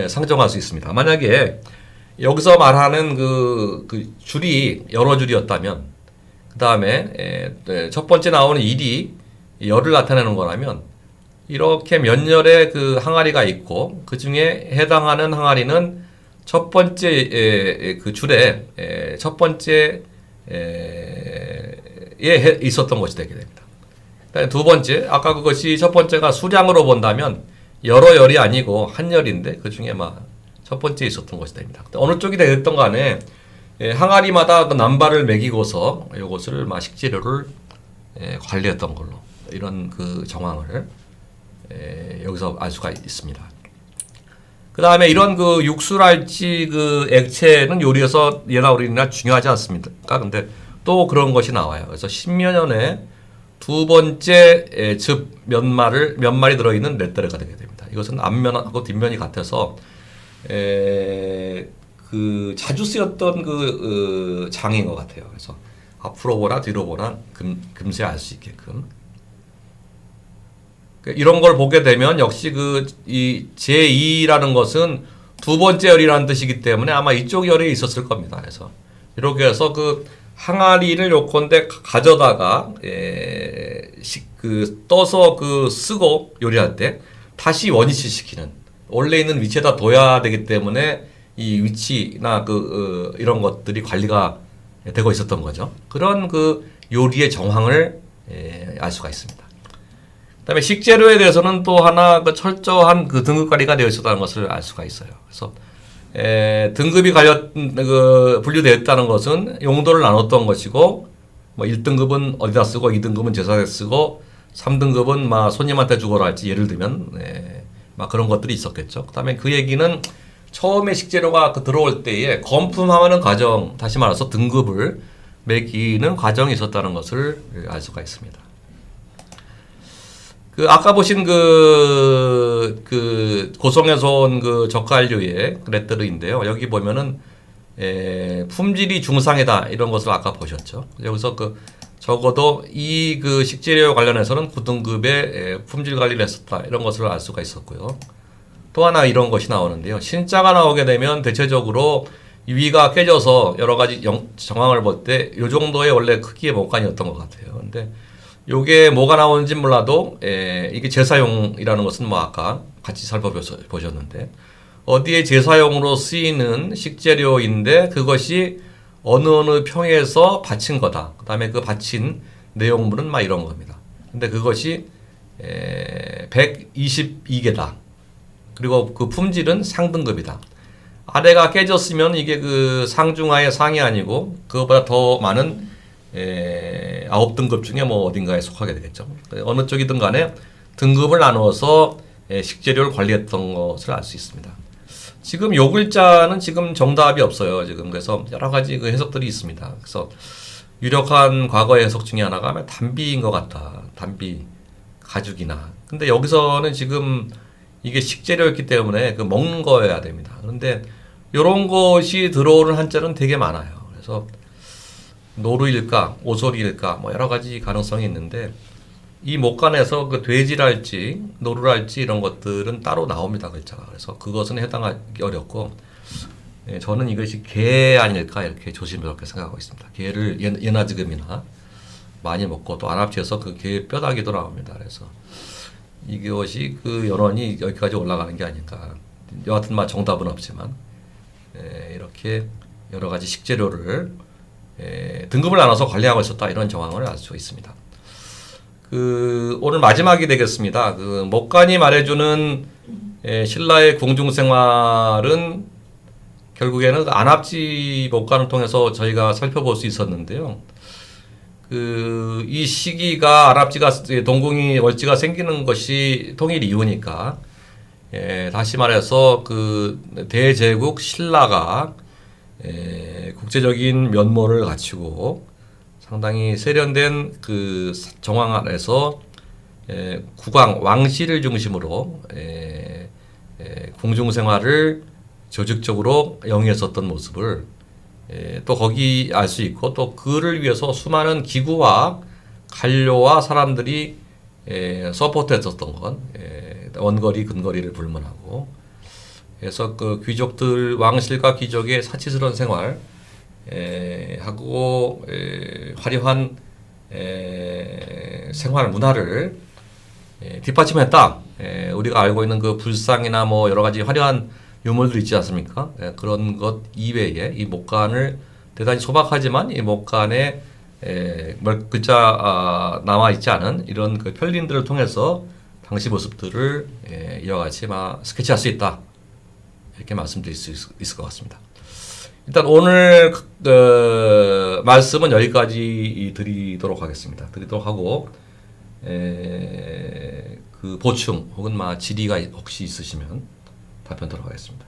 상정할 수 있습니다. 만약에 여기서 말하는 그 줄이 여러 줄이었다면 그 다음에 첫 번째 나오는 1이 열을 나타내는 거라면 이렇게 몇 열의 항아리가 있고 그 중에 해당하는 항아리는 첫 번째 그 줄에 첫 번째에 있었던 것이 되게 됩니다. 두 번째, 아까 그것이 첫 번째가 수량으로 본다면 여러 열이 아니고 한 열인데 그 중에 첫 번째에 있었던 것이 됩니다. 어느 쪽이 되었던 간에 항아리마다 남발을 매기고서 이것을 식재료를 관리했던 걸로 이런 정황을 여기서 알 수가 있습니다. 그 다음에 이런 육수랄지 액체는 요리에서 예나 우리나 중요하지 않습니까? 근데 또 그런 것이 나와요. 그래서 10여 년에 두 번째 면말이 들어있는 렛테르가 되게 됩니다. 이것은 앞면하고 뒷면이 같아서 자주 쓰였던 장인 것 같아요. 그래서 앞으로 보나 뒤로 보나 금세 알 수 있게끔 이런 걸 보게 되면 역시 이 제2라는 것은 두 번째 열이라는 뜻이기 때문에 아마 이쪽 열이 있었을 겁니다. 그래서 이렇게 해서 항아리를 요컨대 가져다가 떠서 쓰고 요리할 때 다시 원위치시키는 원래 있는 위치에다 둬야 되기 때문에 이 위치나 이런 것들이 관리가 되고 있었던 거죠. 그런 요리의 정황을 알 수가 있습니다. 그다음에 식재료에 대해서는 또 하나 철저한 등급 관리가 되어 있었다는 것을 알 수가 있어요. 그래서 등급이 분류되어 있다는 것은 용도를 나눴던 것이고 1등급은 어디다 쓰고 2등급은 제사에 쓰고 3등급은 손님한테 주거라 할지 예를 들면 그런 것들이 있었겠죠. 그다음에 그 얘기는 처음에 식재료가 들어올 때에 건품하는 과정, 다시 말해서 등급을 매기는 과정이 있었다는 것을 알 수가 있습니다. 아까 보신 고성에서 온 젓갈류의 렛테르인데요. 여기 보면은 품질이 중상이다 이런 것을 아까 보셨죠. 여기서 적어도 이 그 식재료 관련해서는 9등급의 품질 관리를 했었다 이런 것을 알 수가 있었고요. 또 하나 이런 것이 나오는데요. 신자가 나오게 되면 대체적으로 위가 깨져서 여러 가지 정황을 볼 때 이 정도의 원래 크기의 목간이었던 것 같아요. 근데 요게 뭐가 나오는지 몰라도 이게 제사용이라는 것은 뭐 아까 같이 살펴보셨는데 어디에 제사용으로 쓰이는 식재료인데 그것이 어느 평에서 바친 거다. 그 다음에 그 바친 내용물은 막 이런 겁니다. 근데 그것이 122개다. 그리고 그 품질은 상등급이다. 아래가 깨졌으면 이게 그 상중하의 상이 아니고 그것보다 더 많은 9등급 중에 뭐 어딘가에 속하게 되겠죠. 어느 쪽이든 간에 등급을 나누어서 식재료를 관리했던 것을 알 수 있습니다. 지금 요 글자는 지금 정답이 없어요. 지금 그래서 여러 가지 그 해석들이 있습니다. 그래서 유력한 과거의 해석 중에 하나가 아마 단비인 것 같다. 단비, 가죽이나. 근데 여기서는 지금 이게 식재료였기 때문에 그 먹는 거여야 됩니다. 그런데 요런 것이 들어오는 한자는 되게 많아요. 그래서 노루일까, 오소리일까, 뭐 여러 가지 가능성이 있는데 이 목간에서 그 돼지랄지 노루랄지 이런 것들은 따로 나옵니다 글자가. 그래서 그것은 해당하기 어렵고 저는 이것이 게 아닐까 이렇게 조심스럽게 생각하고 있습니다. 게를 예나 지금이나 많이 먹고 또 안압지에서 그 게 뼈다귀도 나옵니다. 그래서 이것이 그 연원이 여기까지 올라가는 게 아닌가. 여하튼 정답은 없지만 이렇게 여러 가지 식재료를 등급을 나눠서 관리하고 있었다 이런 정황을 알 수 있습니다. 그 오늘 마지막이 되겠습니다. 그 목간이 말해주는 신라의 궁중 생활은 결국에는 그 안압지 목간을 통해서 저희가 살펴볼 수 있었는데요. 그 이 시기가 안압지가 동궁이 월지가 생기는 것이 통일 이후니까 다시 말해서 그 대제국 신라가 국제적인 면모를 갖추고 상당히 세련된 그 정황 안에서 국왕 왕실을 중심으로 궁중 생활을 조직적으로 영위했었던 모습을 또 거기 알 수 있고 또 그를 위해서 수많은 기구와 관료와 사람들이 서포트했었던 건 원거리 근거리를 불문하고 그래서 그 귀족들 왕실과 귀족의 사치스러운 생활 하고 화려한 생활 문화를 뒷받침했다. 우리가 알고 있는 그 불상이나 뭐 여러 가지 화려한 유물들 있지 않습니까? 그런 것 이외에 이 목간을 대단히 소박하지만 이 목간에 글자 남아 있지 않은 이런 그 편린들을 통해서 당시 모습들을 이와 같이 스케치할 수 있다. 이렇게 말씀드릴 수 있을 것 같습니다. 일단 오늘 말씀은 여기까지 드리도록 하겠습니다. 드리도록 하고 그 보충 혹은 질의가 혹시 있으시면 답변 들어가겠습니다.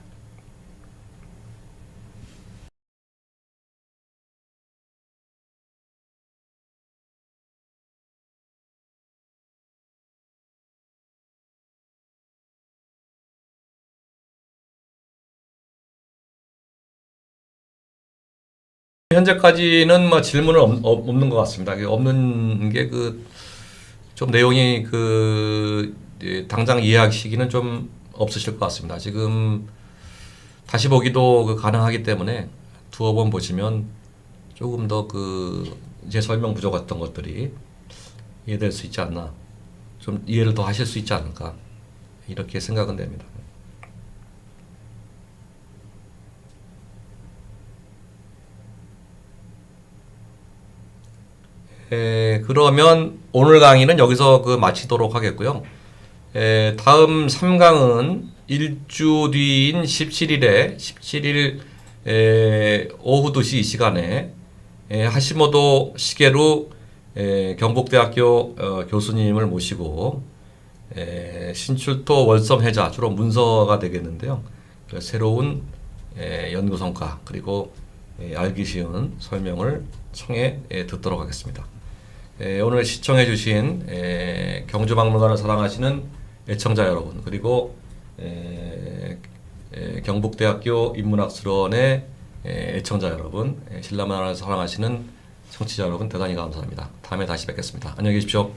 현재까지는 질문은 없는 것 같습니다. 없는 게 좀 내용이 당장 이해하시기는 좀 없으실 것 같습니다. 지금 다시 보기도 가능하기 때문에 두어 번 보시면 조금 더 제 설명 부족했던 것들이 이해될 수 있지 않나, 좀 이해를 더 하실 수 있지 않을까 이렇게 생각은 됩니다. 그러면 오늘 강의는 여기서 마치도록 하겠고요. 다음 3강은 일주 뒤인 17일 오후 2시 이 시간에 하시모토 시게루 경북대학교 교수님을 모시고 신출토 월성해자 주로 문서가 되겠는데요. 새로운 연구 성과 그리고 알기 쉬운 설명을 청해 듣도록 하겠습니다. 오늘 시청해 주신 경주박물관을 사랑하시는 애청자 여러분 그리고 경북대학교 인문학술원의 애청자 여러분 신라문화를 사랑하시는 청취자 여러분 대단히 감사합니다. 다음에 다시 뵙겠습니다. 안녕히 계십시오.